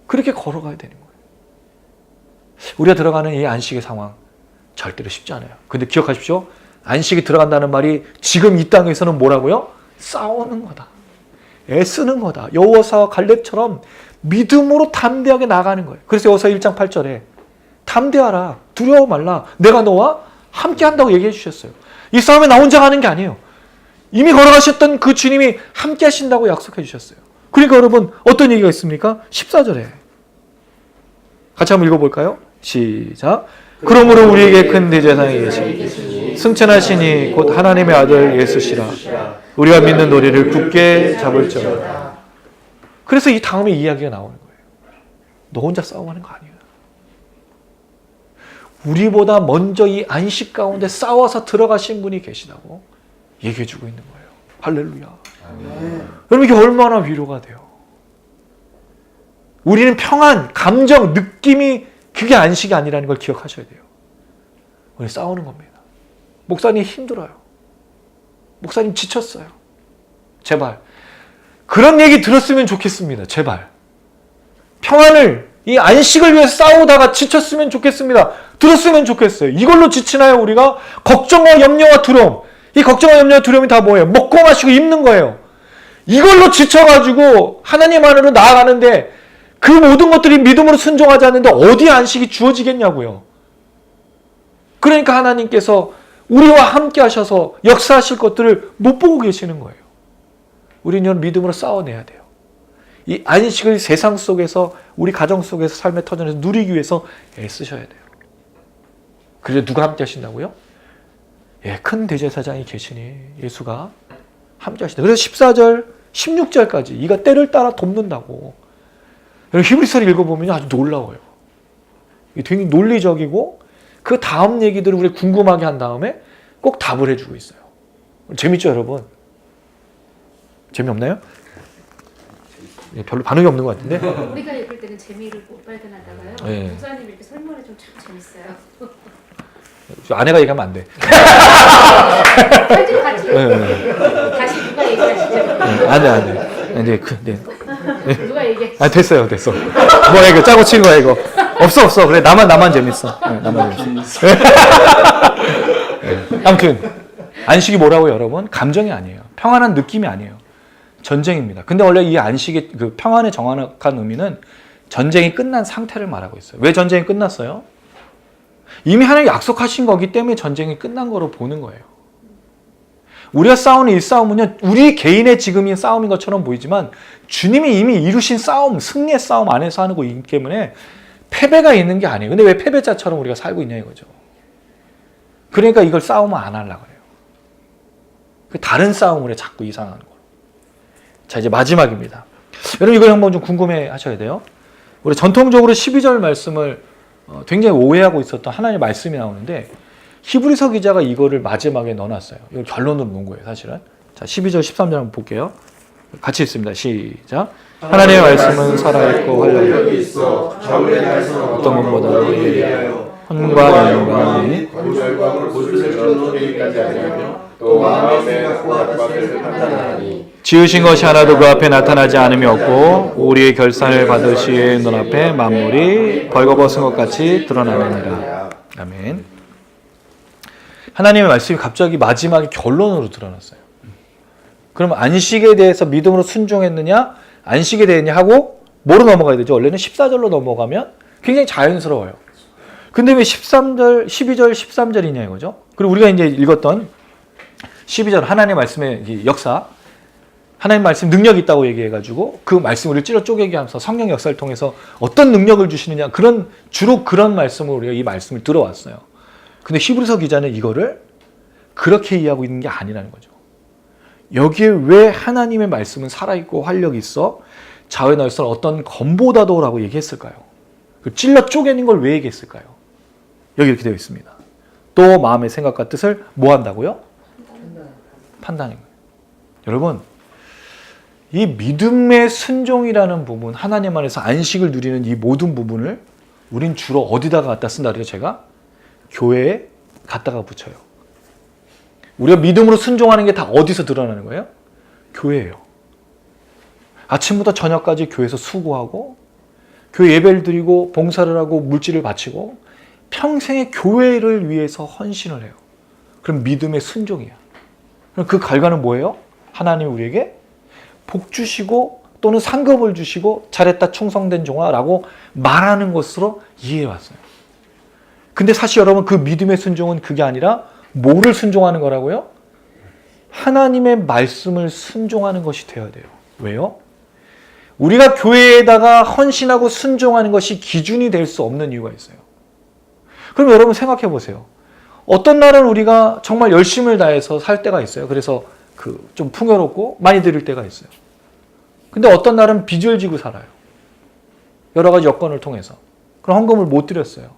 그렇게 걸어가야 되는 거예요. 우리가 들어가는 이 안식의 상황 절대로 쉽지 않아요. 근데 기억하십시오. 안식이 들어간다는 말이 지금 이 땅에서는 뭐라고요? 싸우는 거다. 애쓰는 거다. 여호와와 갈렙처럼 믿음으로 담대하게 나가는 거예요. 그래서 여호사 1장 8절에 담대하라. 두려워 말라. 내가 너와 함께 한다고 얘기해 주셨어요. 이 싸움에 나 혼자 가는 게 아니에요. 이미 걸어가셨던 그 주님이 함께 하신다고 약속해 주셨어요. 그러니까 여러분 어떤 얘기가 있습니까? 14절에 같이 한번 읽어볼까요? 시작. 그러므로 우리에게 큰 대제사장이 계시니 승천하시니 곧 하나님의 아들 예수시라. 우리가 믿는 도리를 굳게 잡을지어다. 그래서 이 다음에 이야기가 나오는 거예요. 너 혼자 싸움하는 거 아니야. 우리보다 먼저 이 안식 가운데 싸워서 들어가신 분이 계시다고 얘기해주고 있는 거예요. 할렐루야. 여러분 이게 얼마나 위로가 돼요. 우리는 평안, 감정, 느낌이 그게 안식이 아니라는 걸 기억하셔야 돼요. 우리 싸우는 겁니다. 목사님 힘들어요. 목사님 지쳤어요. 제발. 그런 얘기 들었으면 좋겠습니다. 제발. 평안을, 이 안식을 위해서 싸우다가 지쳤으면 좋겠습니다. 들었으면 좋겠어요. 이걸로 지치나요, 우리가? 걱정과 염려와 두려움. 이 걱정과 염려와 두려움이 다 뭐예요? 먹고 마시고 입는 거예요. 이걸로 지쳐가지고 하나님 안으로 나아가는데 그 모든 것들이 믿음으로 순종하지 않는데 어디에 안식이 주어지겠냐고요. 그러니까 하나님께서 우리와 함께 하셔서 역사하실 것들을 못 보고 계시는 거예요. 우리는 믿음으로 싸워내야 돼요. 이 안식을 세상 속에서 우리 가정 속에서 삶의 터전에서 누리기 위해서 애쓰셔야 돼요. 그래서 누가 함께 하신다고요? 예, 큰 대제사장이 계시니 예수가 함께 하신다. 그래서 14절, 16절까지 이가 때를 따라 돕는다고. 히브리서를 읽어보면 아주 놀라워요. 되게 논리적이고 그 다음 얘기들을 우리 궁금하게 한 다음에 꼭 답을 해주고 있어요. 재밌죠, 여러분? 재미없나요? 별로 반응이 없는 것 같은데? 우리가 읽을 때는 재미를 못 발견하다가요. 네. 목사님 이렇게 설명해 주면 참 재밌어요. 아내가 얘기하면 안 돼. 사진 같이 네. 다시 누가 얘기하시죠? 안 돼, 안 돼. 네, 누가 얘기해? 아, 됐어요. 뭐야, 이거 짜고 치는 거야, 이거. 없어. 그래, 나만 재밌어. 네, 나만 재밌어. 네. 아무튼, 안식이 뭐라고요, 여러분? 감정이 아니에요. 평안한 느낌이 아니에요. 전쟁입니다. 근데 원래 이 안식의 그 평안의 정확한 의미는 전쟁이 끝난 상태를 말하고 있어요. 왜 전쟁이 끝났어요? 이미 하나님 약속하신 거기 때문에 전쟁이 끝난 거로 보는 거예요. 우리가 싸우는 이 싸움은요, 우리 개인의 지금의 싸움인 것처럼 보이지만 주님이 이미 이루신 싸움, 승리의 싸움 안에서 하는 거이기 때문에 패배가 있는 게 아니에요. 근데 왜 패배자처럼 우리가 살고 있냐 이거죠. 그러니까 이걸 싸움을 안 하려고 해요. 다른 싸움을 해, 자꾸 이상한 거. 자, 이제 마지막입니다. 여러분 이걸 한번 좀 궁금해 하셔야 돼요. 우리 전통적으로 12절 말씀을 굉장히 오해하고 있었던 하나님의 말씀이 나오는데 히브리서 기자가 이거를 마지막에 넣어놨어요. 이걸 결론으로 놓은 거예요, 사실은. 자, 12절, 13절 한번 볼게요. 같이 읽습니다. 시작. 하나님의 말씀은 살아있고 활력이 있어 좌우의 날선 어떤 것보다도 예리하여 혼과 영과 및 골절과 골수를 찔러주기까지 하며 또 마음의 생각과 뜻을 판단하니 지으신 것이 하나도 그 앞에 나타나지 않음이 없고 우리의 결산을 받으시의 눈앞에 만물이 벌거벗은 것 같이 드러나느니라. 아멘. 하나님의 말씀이 갑자기 마지막에 결론으로 드러났어요. 그럼 안식에 대해서 믿음으로 순종했느냐, 안식에 대했냐 하고 뭐로 넘어가야 되죠? 원래는 14절로 넘어가면 굉장히 자연스러워요. 근데 왜 13절, 12절, 13절이냐 이거죠? 그리고 우리가 이제 읽었던 12절 하나님의 말씀의 역사, 하나님 말씀 능력이 있다고 얘기해가지고 그 말씀을 찔러 쪼개게 하면서 성령 역사를 통해서 어떤 능력을 주시느냐, 주로 그런 말씀으로 우리가 이 말씀을 들어왔어요. 근데 히브리서 기자는 이거를 그렇게 이해하고 있는 게 아니라는 거죠. 여기에 왜 하나님의 말씀은 살아있고 활력이 있어 좌우의 날선 어떤 검보다도 라고 얘기했을까요? 찔러 쪼개는 걸 왜 얘기했을까요? 여기 이렇게 되어 있습니다. 또 마음의 생각과 뜻을 뭐 한다고요? 판단하는 거예요. 여러분, 이 믿음의 순종이라는 부분, 하나님 안에서 안식을 누리는 이 모든 부분을 우린 주로 어디다가 갖다 쓴다 그래요? 제가 교회에 갖다가 붙여요. 우리가 믿음으로 순종하는 게 다 어디서 드러나는 거예요? 교회예요. 아침부터 저녁까지 교회에서 수고하고 교회 예배를 드리고 봉사를 하고 물질을 바치고 평생의 교회를 위해서 헌신을 해요. 그럼 믿음의 순종이야. 그럼 그 결과는 뭐예요? 하나님이 우리에게 복 주시고 또는 상급을 주시고 잘했다 충성된 종아라고 말하는 것으로 이해해왔어요. 근데 사실 여러분 그 믿음의 순종은 그게 아니라 뭐를 순종하는 거라고요? 하나님의 말씀을 순종하는 것이 되어야 돼요. 왜요? 우리가 교회에다가 헌신하고 순종하는 것이 기준이 될 수 없는 이유가 있어요. 그럼 여러분 생각해 보세요. 어떤 날은 우리가 정말 열심을 다해서 살 때가 있어요. 그래서 좀 풍요롭고 많이 드릴 때가 있어요. 근데 어떤 날은 빚을 지고 살아요. 여러 가지 여건을 통해서. 그럼 헌금을 못 드렸어요.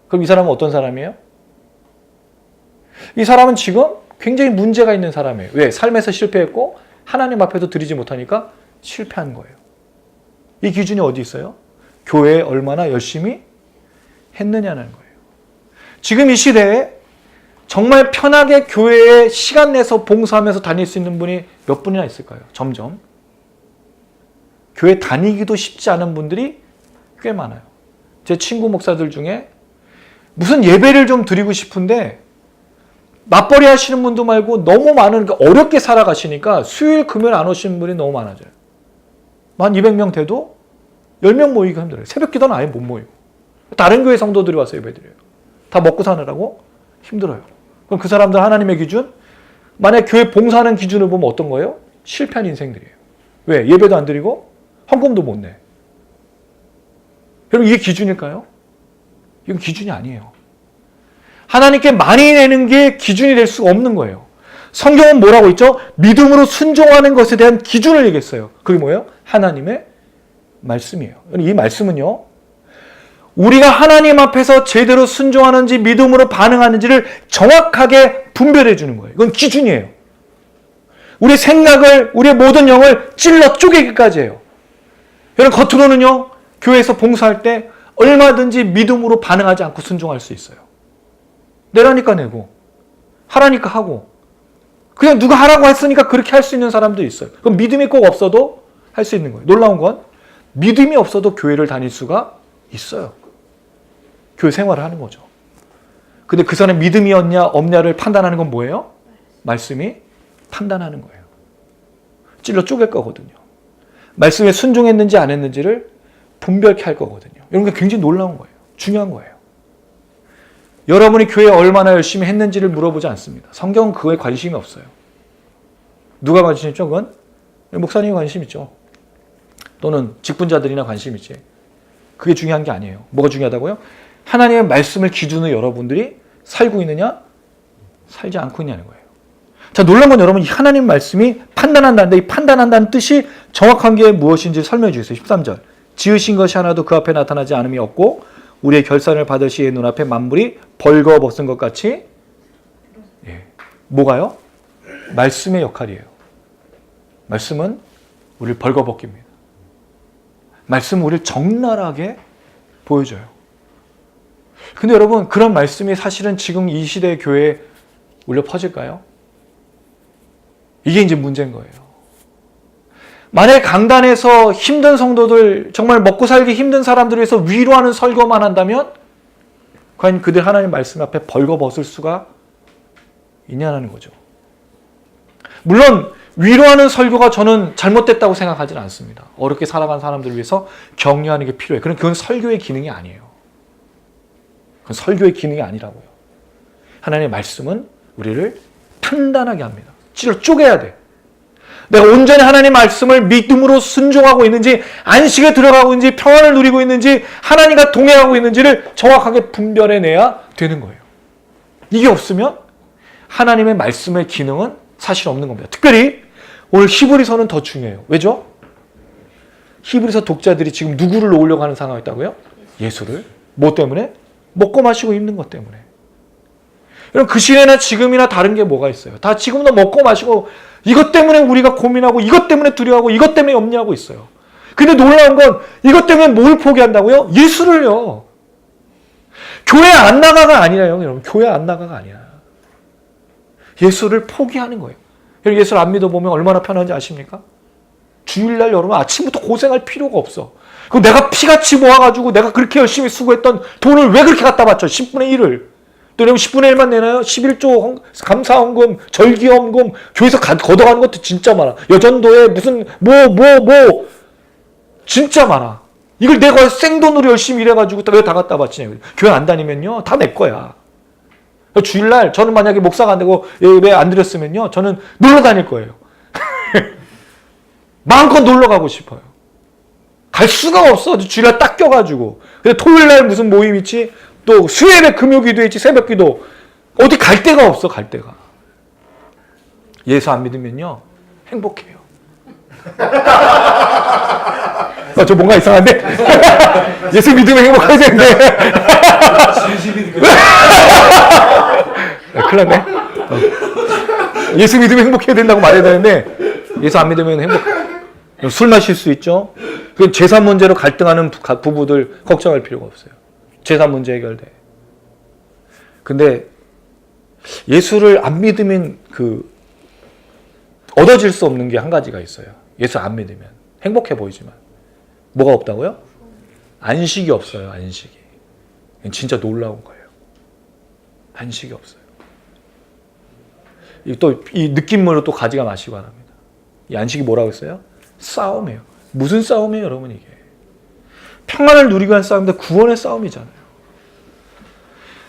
그럼 이 사람은 어떤 사람이에요? 이 사람은 지금 굉장히 문제가 있는 사람이에요. 왜? 삶에서 실패했고 하나님 앞에도 드리지 못하니까 실패한 거예요. 이 기준이 어디 있어요? 교회에 얼마나 열심히 했느냐는 거예요. 지금 이 시대에 정말 편하게 교회에 시간 내서 봉사하면서 다닐 수 있는 분이 몇 분이나 있을까요? 점점. 교회 다니기도 쉽지 않은 분들이 꽤 많아요. 제 친구 목사들 중에 무슨 예배를 좀 드리고 싶은데 맞벌이 하시는 분도 말고 너무 많은, 어렵게 살아가시니까 수요일 금요일 안 오시는 분이 너무 많아져요. 한 200명 돼도 10명 모이기가 힘들어요. 새벽 기도는 아예 못 모이고. 다른 교회 성도들이 와서 예배 드려요. 다 먹고 사느라고 힘들어요. 그럼 그 사람들 하나님의 기준? 만약 교회 봉사하는 기준을 보면 어떤 거예요? 실패한 인생들이에요. 왜? 예배도 안 드리고 헌금도 못 내. 여러분 이게 기준일까요? 이건 기준이 아니에요. 하나님께 많이 내는 게 기준이 될 수가 없는 거예요. 성경은 뭐라고 있죠? 믿음으로 순종하는 것에 대한 기준을 얘기했어요. 그게 뭐예요? 하나님의 말씀이에요. 이 말씀은요, 우리가 하나님 앞에서 제대로 순종하는지 믿음으로 반응하는지를 정확하게 분별해 주는 거예요. 이건 기준이에요. 우리 생각을, 우리의 모든 영을 찔러 쪼개기까지 해요. 여러분 겉으로는요, 교회에서 봉사할 때 얼마든지 믿음으로 반응하지 않고 순종할 수 있어요. 내라니까 내고, 하라니까 하고, 그냥 누가 하라고 했으니까 그렇게 할 수 있는 사람도 있어요. 그럼 믿음이 꼭 없어도 할 수 있는 거예요. 놀라운 건 믿음이 없어도 교회를 다닐 수가 있어요. 교회 생활을 하는 거죠. 근데 그 사람의 믿음이었냐 없냐를 판단하는 건 뭐예요? 말씀이 판단하는 거예요. 찔러 쪼갤 거거든요. 말씀에 순종했는지 안 했는지를 분별케 할 거거든요. 이런 게 굉장히 놀라운 거예요. 중요한 거예요. 여러분이 교회에 얼마나 열심히 했는지를 물어보지 않습니다. 성경은 그거에 관심이 없어요. 누가 관심 있죠? 그건 목사님이 관심 있죠. 또는 직분자들이나 관심 있지. 그게 중요한 게 아니에요. 뭐가 중요하다고요? 하나님의 말씀을 기준으로 여러분들이 살고 있느냐, 살지 않고 있냐는 거예요. 자, 놀란 건 여러분, 이 하나님 말씀이 판단한다는데 이 판단한다는 뜻이 정확한 게 무엇인지 설명해 주세요. 13절. 지으신 것이 하나도 그 앞에 나타나지 않음이 없고 우리의 결산을 받을 시에 눈앞에 만물이 벌거벗은 것 같이. 예. 뭐가요? 말씀의 역할이에요. 말씀은 우리를 벌거벗깁니다. 말씀은 우리를 적나라하게 보여줘요. 근데 여러분, 그런 말씀이 사실은 지금 이 시대의 교회에 울려 퍼질까요? 이게 이제 문제인 거예요. 만약에 강단에서 힘든 성도들, 정말 먹고 살기 힘든 사람들을 위해서 위로하는 설교만 한다면 과연 그들 하나님 말씀 앞에 벌거벗을 수가 있냐는 거죠. 물론 위로하는 설교가 저는 잘못됐다고 생각하지는 않습니다. 어렵게 살아가는 사람들을 위해서 격려하는 게 필요해요. 그건 설교의 기능이 아니에요. 그건 설교의 기능이 아니라고요. 하나님의 말씀은 우리를 판단하게 합니다. 찔러 쪼개야 돼. 내가 온전히 하나님의 말씀을 믿음으로 순종하고 있는지, 안식에 들어가고 있는지, 평안을 누리고 있는지, 하나님과 동행하고 있는지를 정확하게 분별해내야 되는 거예요. 이게 없으면 하나님의 말씀의 기능은 사실 없는 겁니다. 특별히 오늘 히브리서는 더 중요해요. 왜죠? 히브리서 독자들이 지금 누구를 놓으려고 하는 상황이 있다고요? 예수를. 뭐 때문에? 먹고 마시고 입는 것 때문에. 여러분, 그 시대나 지금이나 다른 게 뭐가 있어요? 다 지금도 먹고 마시고 이것 때문에 우리가 고민하고 이것 때문에 두려워하고 이것 때문에 염려하고 있어요. 근데 놀라운 건 이것 때문에 뭘 포기한다고요? 예수를요. 교회 안 나가가 아니라요. 여러분, 교회 안 나가가 아니야. 예수를 포기하는 거예요. 여러분, 예수를 안 믿어보면 얼마나 편한지 아십니까? 주일날 여러분 아침부터 고생할 필요가 없어. 그럼 내가 피같이 모아가지고 내가 그렇게 열심히 수고했던 돈을 왜 그렇게 갖다 바쳐? 10분의 1을. 또 여러분 10분의 1만 내나요? 11조 감사헌금, 절기헌금, 교회에서 걷어가는 것도 진짜 많아. 여전도에 무슨 진짜 많아. 이걸 내가 생돈으로 열심히 일해가지고 왜 다 갖다 바치냐. 교회 안 다니면요 다 내 거야. 주일날 저는 만약에 목사가 안 되고 예배 안 드렸으면요 저는 놀러 다닐 거예요. 마음껏 놀러 가고 싶어요. 갈 수가 없어. 주일날 딱 껴가지고. 근데 토요일날 무슨 모임 있지? 또 수요일에 금요기도 있지, 새벽기도. 어디 갈 데가 없어, 갈 데가. 예수 안 믿으면요 행복해요. 저 뭔가 이상한데? 예수 믿으면 행복해야 되는데. 큰일 났네. 예수 믿으면 행복해야 된다고 말해야 되는데 예수 안 믿으면 행복해. 술 마실 수 있죠. 재산 문제로 갈등하는 부부들 걱정할 필요가 없어요. 재산 문제 해결돼. 근데 예수를 안 믿으면 얻어질 수 없는 게 한 가지가 있어요. 예수 안 믿으면 행복해 보이지만 뭐가 없다고요? 안식이 없어요. 안식이. 진짜 놀라운 거예요. 안식이 없어요. 또 이 느낌으로 또 가지가 마시고 합니다. 이 안식이 뭐라고 했어요? 싸움이에요. 무슨 싸움이에요, 여러분 이게? 평안을 누리기 위한 싸움인데 구원의 싸움이잖아요.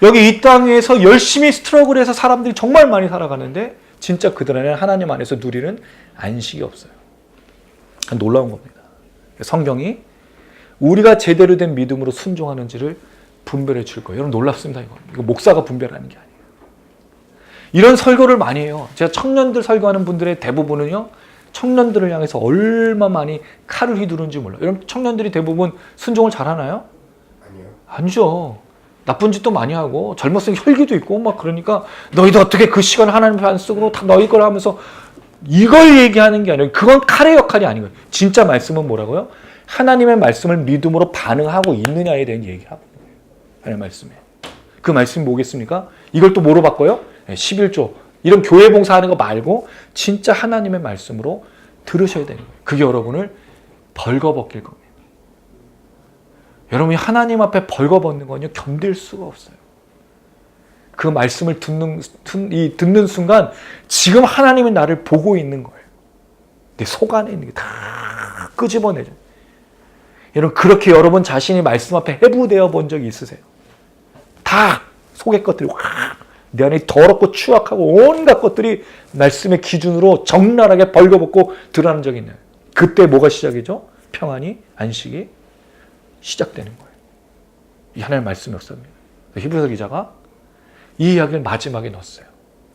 여기 이 땅에서 열심히 스트러글해서 사람들이 정말 많이 살아가는데 진짜 그들 안에 하나님 안에서 누리는 안식이 없어요. 놀라운 겁니다. 성경이 우리가 제대로 된 믿음으로 순종하는지를 분별해 줄 거예요. 여러분 놀랍습니다. 이거 목사가 분별하는 게 아니에요. 이런 설교를 많이 해요. 제가 청년들 설교하는 분들의 대부분은요. 청년들을 향해서 얼마 많이 칼을 휘두르는지 몰라요. 여러분 청년들이 대부분 순종을 잘하나요? 아니요. 아니죠. 나쁜 짓도 많이 하고 젊었을 때 혈기도 있고 막 그러니까 너희도 어떻게 그 시간을 하나님 앞에 안 쓰고 다 너희 걸 하면서 이걸 얘기하는 게 아니라 그건 칼의 역할이 아닌 거예요. 진짜 말씀은 뭐라고요? 하나님의 말씀을 믿음으로 반응하고 있느냐에 대한 얘기하고 있는 거예요. 하나님의 말씀에. 그 말씀이 뭐겠습니까? 이걸 또 뭐로 바꿔요? 11조. 이런 교회 봉사하는 거 말고 진짜 하나님의 말씀으로 들으셔야 되는 거예요. 그게 여러분을 벌거벗길 겁니다. 여러분이 하나님 앞에 벌거벗는 건요 견딜 수가 없어요. 그 말씀을 듣는 순간 지금 하나님이 나를 보고 있는 거예요. 내 속 안에 있는 게 다 끄집어내죠. 여러분 그렇게 여러분 자신이 말씀 앞에 해부되어 본 적이 있으세요? 다 속의 것들이 내 안에 더럽고 추악하고 온갖 것들이 말씀의 기준으로 적나라하게 벌거벗고 드러나는 적이 있나요? 그때 뭐가 시작이죠? 평안이, 안식이 시작되는 거예요. 이 하나님의 말씀 역사입니다. 히브리서 기자가 이 이야기를 마지막에 넣었어요.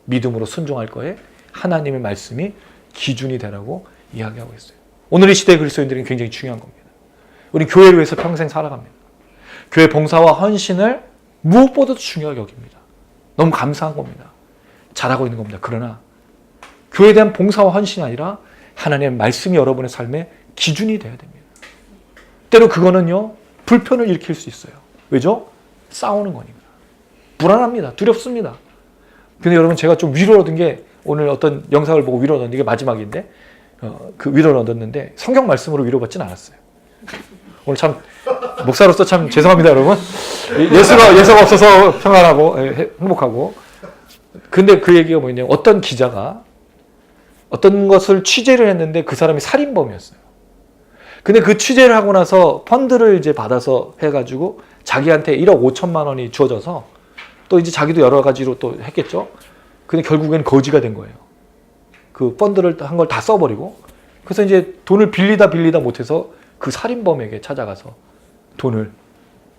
믿음으로 순종할 거에 하나님의 말씀이 기준이 되라고 이야기하고 있어요. 오늘 이 시대의 그리스도인들은 굉장히 중요한 겁니다. 우리 교회를 위해서 평생 살아갑니다. 교회 봉사와 헌신을 무엇보다도 중요하게 여깁니다. 너무 감사한 겁니다. 잘하고 있는 겁니다. 그러나 교회에 대한 봉사와 헌신이 아니라 하나님의 말씀이 여러분의 삶의 기준이 되어야 됩니다. 때로 그거는요 불편을 일으킬 수 있어요. 왜죠? 싸우는 거니까. 불안합니다. 두렵습니다. 근데 여러분 제가 좀 위로를 얻은 게 오늘 어떤 영상을 보고 위로를 얻은 게 마지막인데 그 위로를 얻었는데 성경 말씀으로 위로받지는 않았어요. 오늘 참 목사로서 참 죄송합니다 여러분. 예수가 없어서 평안하고 행복하고. 근데 그 얘기가 뭐냐면 어떤 기자가 어떤 것을 취재를 했는데 그 사람이 살인범이었어요. 근데 그 취재를 하고 나서 펀드를 이제 받아서 해가지고 자기한테 1억 5천만 원이 주어져서 또 이제 자기도 여러 가지로 또 했겠죠. 근데 결국엔 거지가 된 거예요. 그 펀드를 한 걸 다 써버리고. 그래서 이제 돈을 빌리다 못해서 그 살인범에게 찾아가서 돈을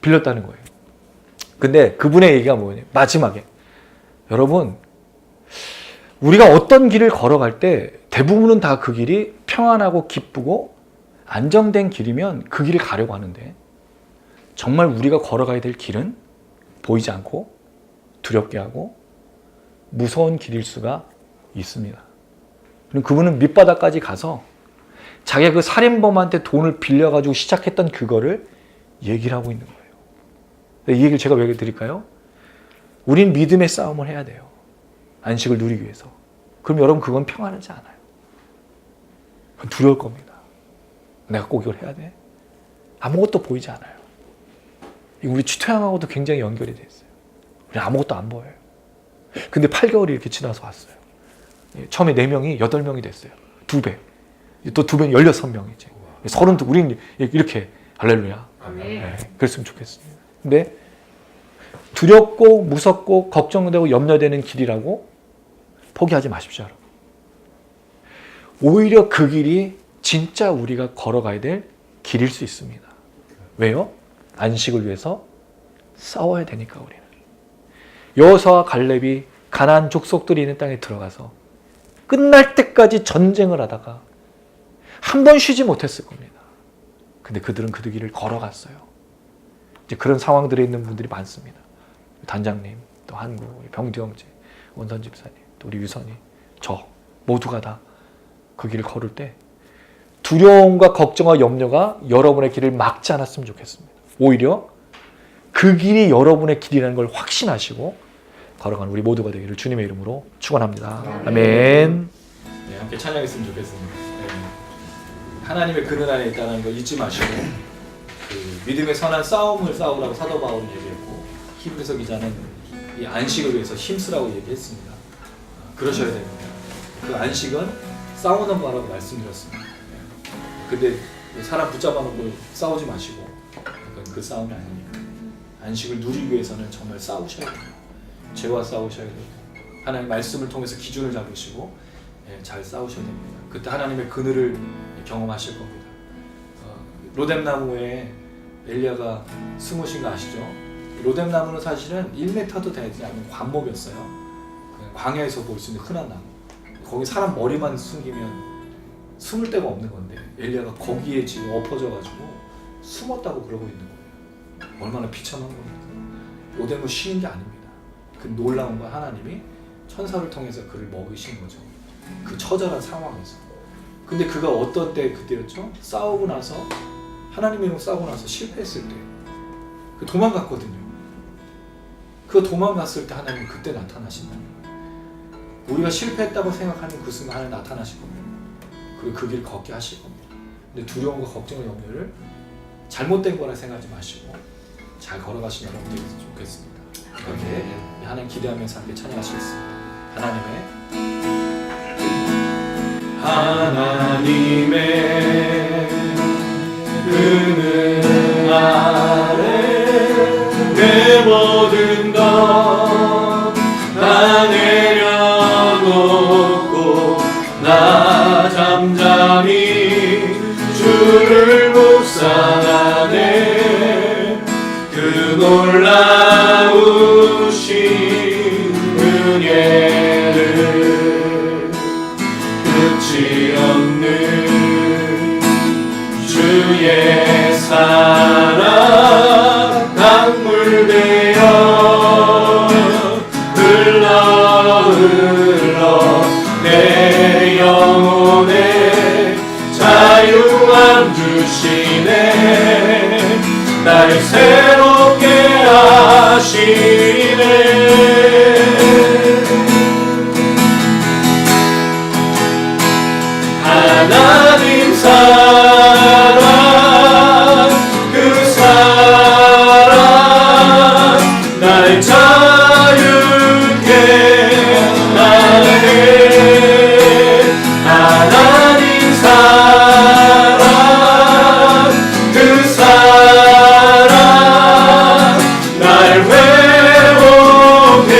빌렸다는 거예요. 근데 그분의 얘기가 뭐냐면 마지막에 여러분 우리가 어떤 길을 걸어갈 때 대부분은 다 그 길이 평안하고 기쁘고 안정된 길이면 그 길을 가려고 하는데 정말 우리가 걸어가야 될 길은 보이지 않고 두렵게 하고 무서운 길일 수가 있습니다. 그럼 그분은 밑바닥까지 가서 자기가 그 살인범한테 돈을 빌려가지고 시작했던 그거를 얘기를 하고 있는 거예요. 이 얘기를 제가 왜 드릴까요? 우린 믿음의 싸움을 해야 돼요. 안식을 누리기 위해서. 그럼 여러분 그건 평안하지 않아요. 그건 두려울 겁니다. 내가 꼭 이걸 해야 돼? 아무것도 보이지 않아요. 이거 우리 추토양하고도 굉장히 연결이 돼 있어요. 우리 아무것도 안 보여요. 근데 8개월이 이렇게 지나서 왔어요. 처음에 4명이 8명이 됐어요. 2배. 또 2배는 16명이지. 32, 우린 이렇게 할렐루야. 네, 그랬으면 좋겠습니다. 근데 두렵고 무섭고 걱정되고 염려되는 길이라고 포기하지 마십시오. 여러분. 오히려 그 길이 진짜 우리가 걸어가야 될 길일 수 있습니다. 왜요? 안식을 위해서 싸워야 되니까 우리는. 여호수아와 갈렙이 가나안 족속들이 있는 땅에 들어가서 끝날 때까지 전쟁을 하다가 한 번 쉬지 못했을 겁니다. 근데 그들은 그 길을 걸어갔어요. 이제 그런 상황들에 있는 분들이 많습니다. 단장님, 또 한국, 병두 형제, 원선 집사님, 또 우리 유선이, 저 모두가 다 그 길을 걸을 때 두려움과 걱정과 염려가 여러분의 길을 막지 않았으면 좋겠습니다. 오히려 그 길이 여러분의 길이라는 걸 확신하시고 걸어가는 우리 모두가 되기를 주님의 이름으로 축원합니다. 아멘. 네, 함께 찬양했으면 좋겠습니다. 네. 하나님의 그늘 안에 있다는 걸 잊지 마시고 그 믿음의 선한 싸움을 싸우라고 사도 바울은 얘기했고 히브리서 기자는 이 안식을 위해서 힘쓰라고 얘기했습니다. 그러셔야 됩니다. 그 안식은 싸우는 거라고 말씀드렸습니다. 네. 근데 사람 붙잡아 놓고 싸우지 마시고 그 싸움이 아니니까 안식을 누리기 위해서는 정말 싸우셔야 돼요. 죄와 싸우셔야 되고 하나님 말씀을 통해서 기준을 잡으시고 잘 싸우셔야 됩니다. 그때 하나님의 그늘을 경험하실 겁니다. 로뎀나무에 엘리야가 숨으신 거 아시죠? 로뎀나무는 사실은 1m도 되지 않는 관목이었어요. 광야에서 볼 수 있는 흔한 나무. 거기 사람 머리만 숨기면 숨을 데가 없는 건데 엘리야가 거기에 지금 엎어져가지고 숨었다고 그러고 있는 거예요. 얼마나 비참한 겁니까? 오뎅을 쉬는 게 아닙니다. 그 놀라운 건 하나님이 천사를 통해서 그를 먹이신 거죠. 그 처절한 상황에서. 근데 그가 어떤 때 그때였죠? 싸우고 나서 하나님이랑 싸우고 나서 실패했을 때 그 도망갔거든요. 그 도망갔을 때 하나님은 그때 나타나신다. 우리가 실패했다고 생각하는 그 순간 하나님 나타나실 겁니다. 그리고 그 길 걷게 하실 겁니다. 근데 두려움과 걱정과 염려를 잘못된 거라 생각하지 마시고 잘 걸어가시는 여러분 되겠으면 좋겠습니다. 그렇게 하나님 기대하면서 함께 찬양하시겠습니다. 하나님의 은혜 아래 내 모든 것 다 내려놓고 나 잠잠히 주를 묵상하네. 그 놀라우신 은혜를 끝이 없는 주의 사랑 강물 되어 흘러 내 영혼에 자유함 주시네. 날 새롭게 하시네. 하나님 사랑 그 사랑 날 자유케 하네. 하나님 사랑 그 사랑 날 회복해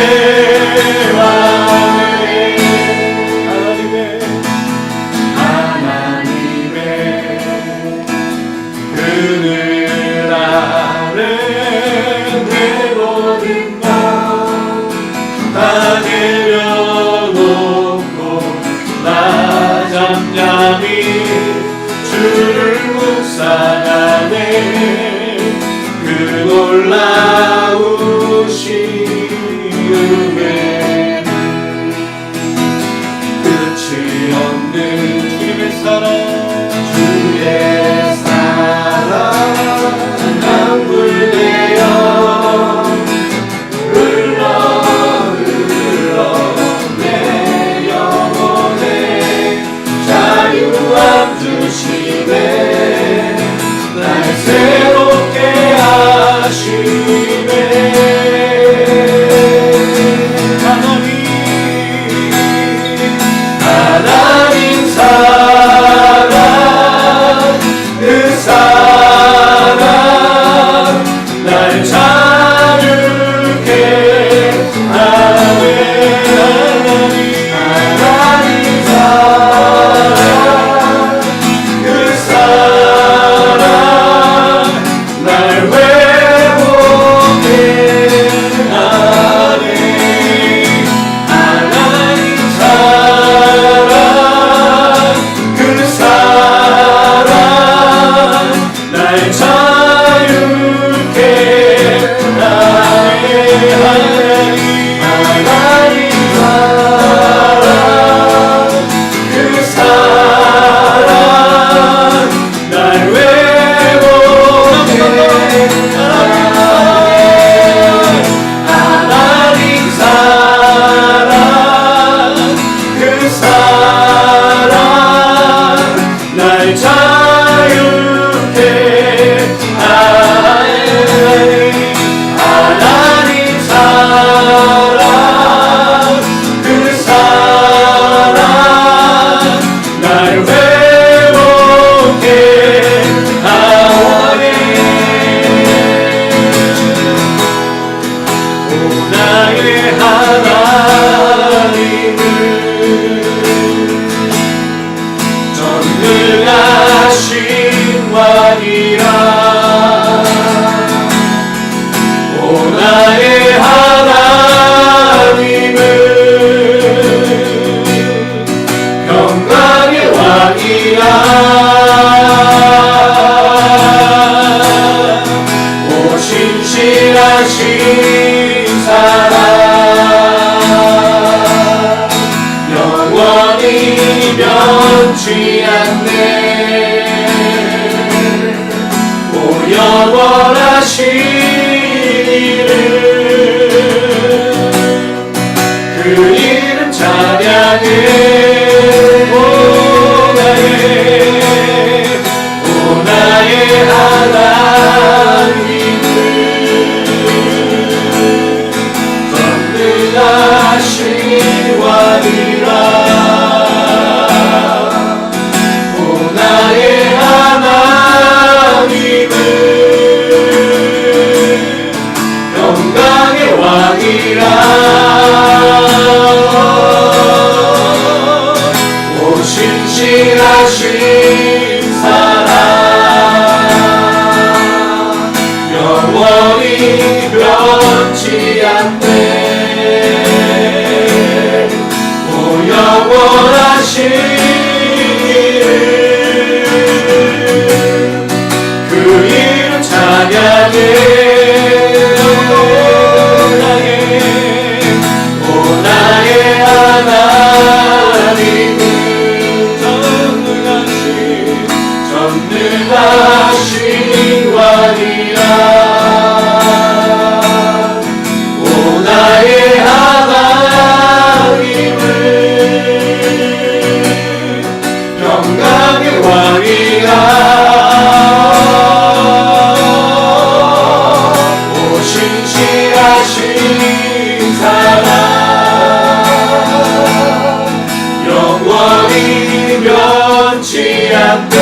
하네. 하나님의 그늘 아래 내 모든 것 다 내려놓고 나 잠잠히 주를 묵상하네. 그 놀라우신 은혜 끝이 없는 주의 사랑 주의 사랑 강물 되어 흘러 내 영혼에 자유함 주시네. 날 새롭게 하시네. 하나님 사랑 그 사랑 날 자유케 하네. 하나님 사랑 그 사랑 날 회복해 하네. 하나님 사랑 그 사랑 날 자유케 하네. 하나님 사랑 그 사랑 날 회복해 하나님 사랑 그 사랑 날 자유케 하네. 하나님 사랑 그 사랑 날 회복해 하네. 오 나의 하나님은 전능하신 왕이라. 오 나의 하나님은 평강의 왕이야. 오신 변치 않네. 오 영원하신 이름, 그 이름 찬양해. 오 나의 하나님을 전능하신 왕이라. 오 나의 하나님을 영광의 왕이라. 오 신실하신 사랑 영원히 변치 않네. 오 영원하신 이름, 그 이름 찬양해. 오 나의 하나님은 전능하신 왕이라. 오 나의 하나님은 영광의 왕이라. 오 신실하신 사랑 영원히 변치 않네.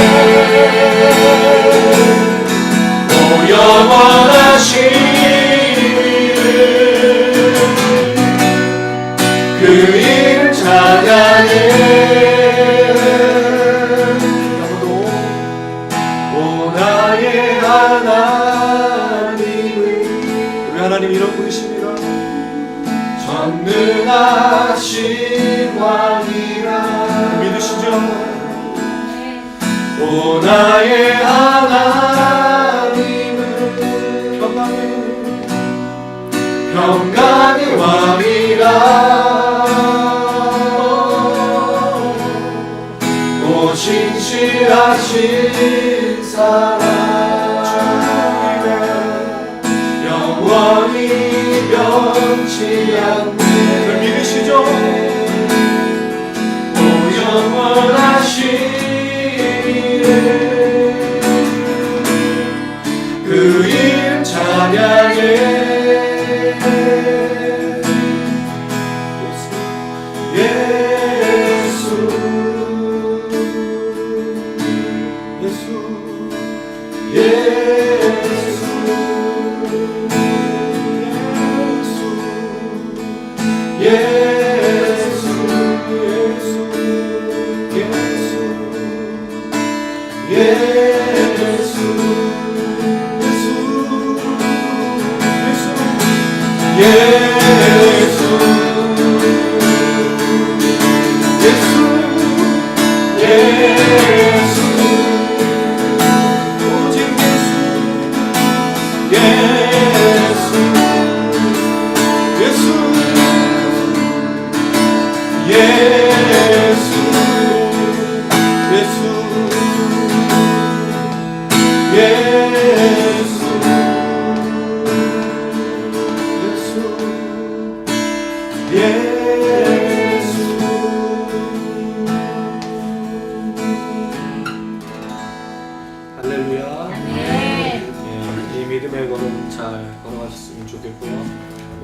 오 영원하신 이름, 그 이름 찬양해. 오 나의 하나님은 우리 하나님 이런 분이십니다. 전능하신 왕이라. 믿으시죠? 오 나의 하나님은 평강의 왕이라. 오 신실하신 사랑 영원히 변치 않네. 믿으시죠? 오 영원하신 그 이름 찬양해. 예수 예수 예수 예수 예수 예수 예수 할렐루야. 이 믿음의 걸음 잘 걸어가셨으면 좋겠고요.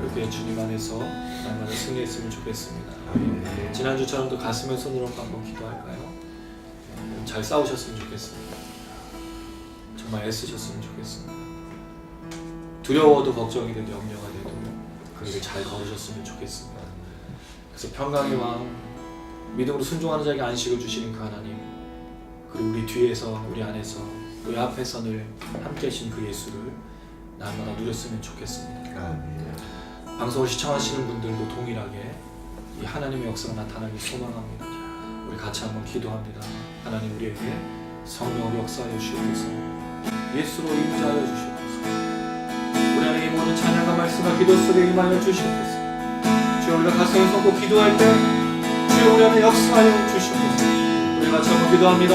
이렇게 주님 안에서 날마다 승리했으면 좋겠습니다. 지난주처럼 또 가슴에 손을 얹고 한번 기도할까요? 잘 싸우셨으면 좋겠습니다. 정말 애쓰셨으면 좋겠습니다. 두려워도 걱정이 돼도 염려가 돼도 그 길을 잘 걸으셨으면 좋겠습니다. 그래서 평강의 왕, 믿음으로 순종하는 자에게 안식을 주시는 그 하나님, 그리고 우리 뒤에서, 우리 안에서, 우리 앞에서 늘 함께 하신 그 예수를 날마다 누렸으면 좋겠습니다. 방송을 시청하시는 분들도 동일하게 이 하나님의 역사가 나타나길 소망합니다. 우리 같이 한번 기도합니다. 하나님, 우리에게 성령으로 역사하여 주시옵소서. 예수로 임자하여 주시옵소서. 우리 안에 임하는 찬양과 말씀과 기도 속에 임하여 주시옵소서. 주여, 우리가 가슴을 쏟고 기도할 때 주여 우리 안에 역사하여 주시옵소서. 우리 같이 한번 기도합니다.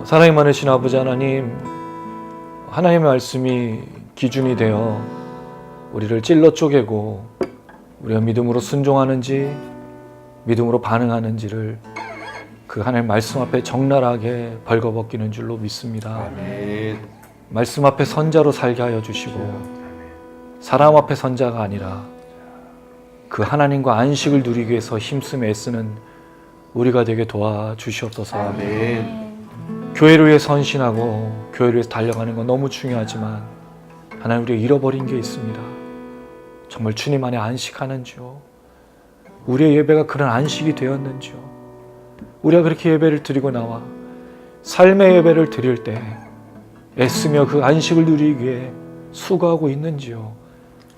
사랑이 많으신 아버지 하나님, 하나님의 말씀이 기준이 되어 우리를 찔러 쪼개고 우리가 믿음으로 순종하는지 믿음으로 반응하는지를 그 하나님 말씀 앞에 적나라하게 벌거벗기는 줄로 믿습니다. 아멘. 말씀 앞에 선자로 살게 하여 주시고 사람 앞에 선자가 아니라 그 하나님과 안식을 누리기 위해서 힘쓰며 애쓰는 우리가 되게 도와주시옵소서. 아멘. 교회를 위해 선신하고 교회를 위해서 달려가는 건 너무 중요하지만 하나님, 우리가 잃어버린 게 있습니다. 정말 주님 안에 안식하는지요? 우리의 예배가 그런 안식이 되었는지요? 우리가 그렇게 예배를 드리고 나와 삶의 예배를 드릴 때 애쓰며 그 안식을 누리기 위해 수고하고 있는지요?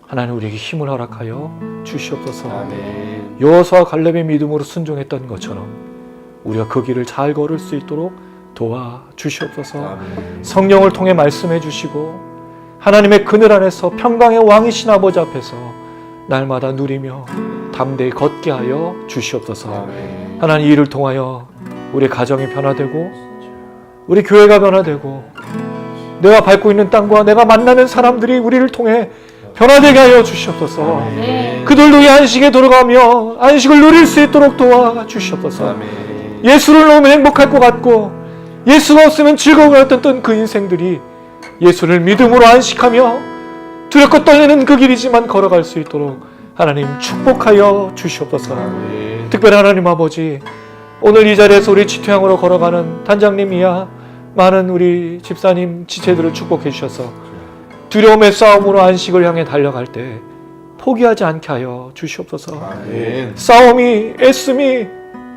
하나님, 우리에게 힘을 허락하여 주시옵소서. 아멘. 여호수아와 갈렙의 믿음으로 순종했던 것처럼 우리가 그 길을 잘 걸을 수 있도록 도와주시옵소서. 아멘. 성령을 통해 말씀해 주시고 하나님의 그늘 안에서 평강의 왕이신 아버지 앞에서 날마다 누리며 담대히 걷게 하여 주시옵소서. 아멘. 하나님, 이를 통하여 우리 가정이 변화되고 우리 교회가 변화되고 내가 밟고 있는 땅과 내가 만나는 사람들이 우리를 통해 변화되게 하여 주시옵소서. 아멘. 그들도 이 안식에 들어가며 안식을 누릴 수 있도록 도와주시옵소서. 아멘. 예수를 너무 행복할 것 같고 예수가 없으면 즐거움을 얻었던 그 인생들이 예수를 믿음으로 안식하며 두렵고 떨리는 그 길이지만 걸어갈 수 있도록 하나님 축복하여 주시옵소서. 아멘. 특별히 하나님 아버지, 오늘 이 자리에서 우리 지토양으로 걸어가는 단장님이야 많은 우리 집사님 지체들을 축복해 주셔서 두려움의 싸움으로 안식을 향해 달려갈 때 포기하지 않게 하여 주시옵소서. 아멘. 싸움이, 애씀이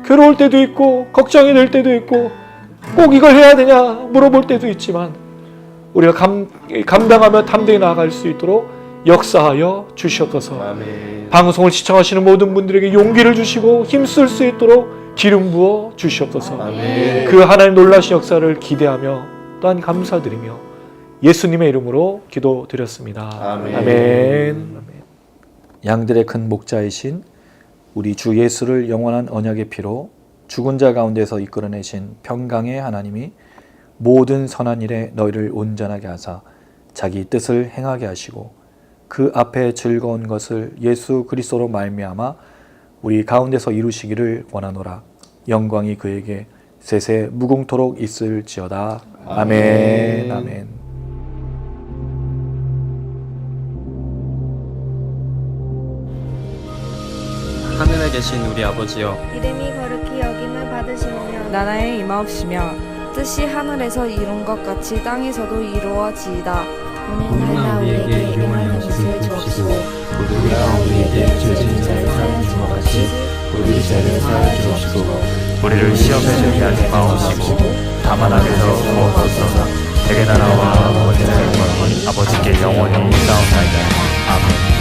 괴로울 때도 있고 걱정이 될 때도 있고 꼭 이걸 해야 되냐 물어볼 때도 있지만 우리가 감당하며 담대히 나아갈 수 있도록 역사하여 주시옵소서. 아멘. 방송을 시청하시는 모든 분들에게 용기를 주시고 힘쓸 수 있도록 기름 부어 주시옵소서. 아멘. 그 하나님 놀라신 역사를 기대하며 또한 감사드리며 예수님의 이름으로 기도드렸습니다. 아멘. 아멘. 양들의 큰 목자이신 우리 주 예수를 영원한 언약의 피로 죽은 자 가운데서 이끌어내신 평강의 하나님이 모든 선한 일에 너희를 온전하게 하사 자기 뜻을 행하게 하시고 그 앞에 즐거운 것을 예수 그리스도로 말미암아 우리 가운데서 이루시기를 원하노라. 영광이 그에게 세세 무궁토록 있을지어다. 아멘. 아멘. 하늘에 계신 우리 아버지여, 이름이 거룩히 여김을 받으시옵소서. 받으시며 나라에 임하옵시며 뜻이 하늘에서 이룬 것 같이 땅에서도 이루어지이다. 오늘날 우리에게 일용할 양식을 주옵시고 우리가 우리에게 죄 지은 자를 사하여 준 것 같이 우리 죄를 사하여 주옵시고 우리를 시험에 들게 하지 마옵시고 다만 악에서 구하옵소서. 대개 나라와 아버지의 영광이 아버지께 영원히 있사옵나이다. 아멘.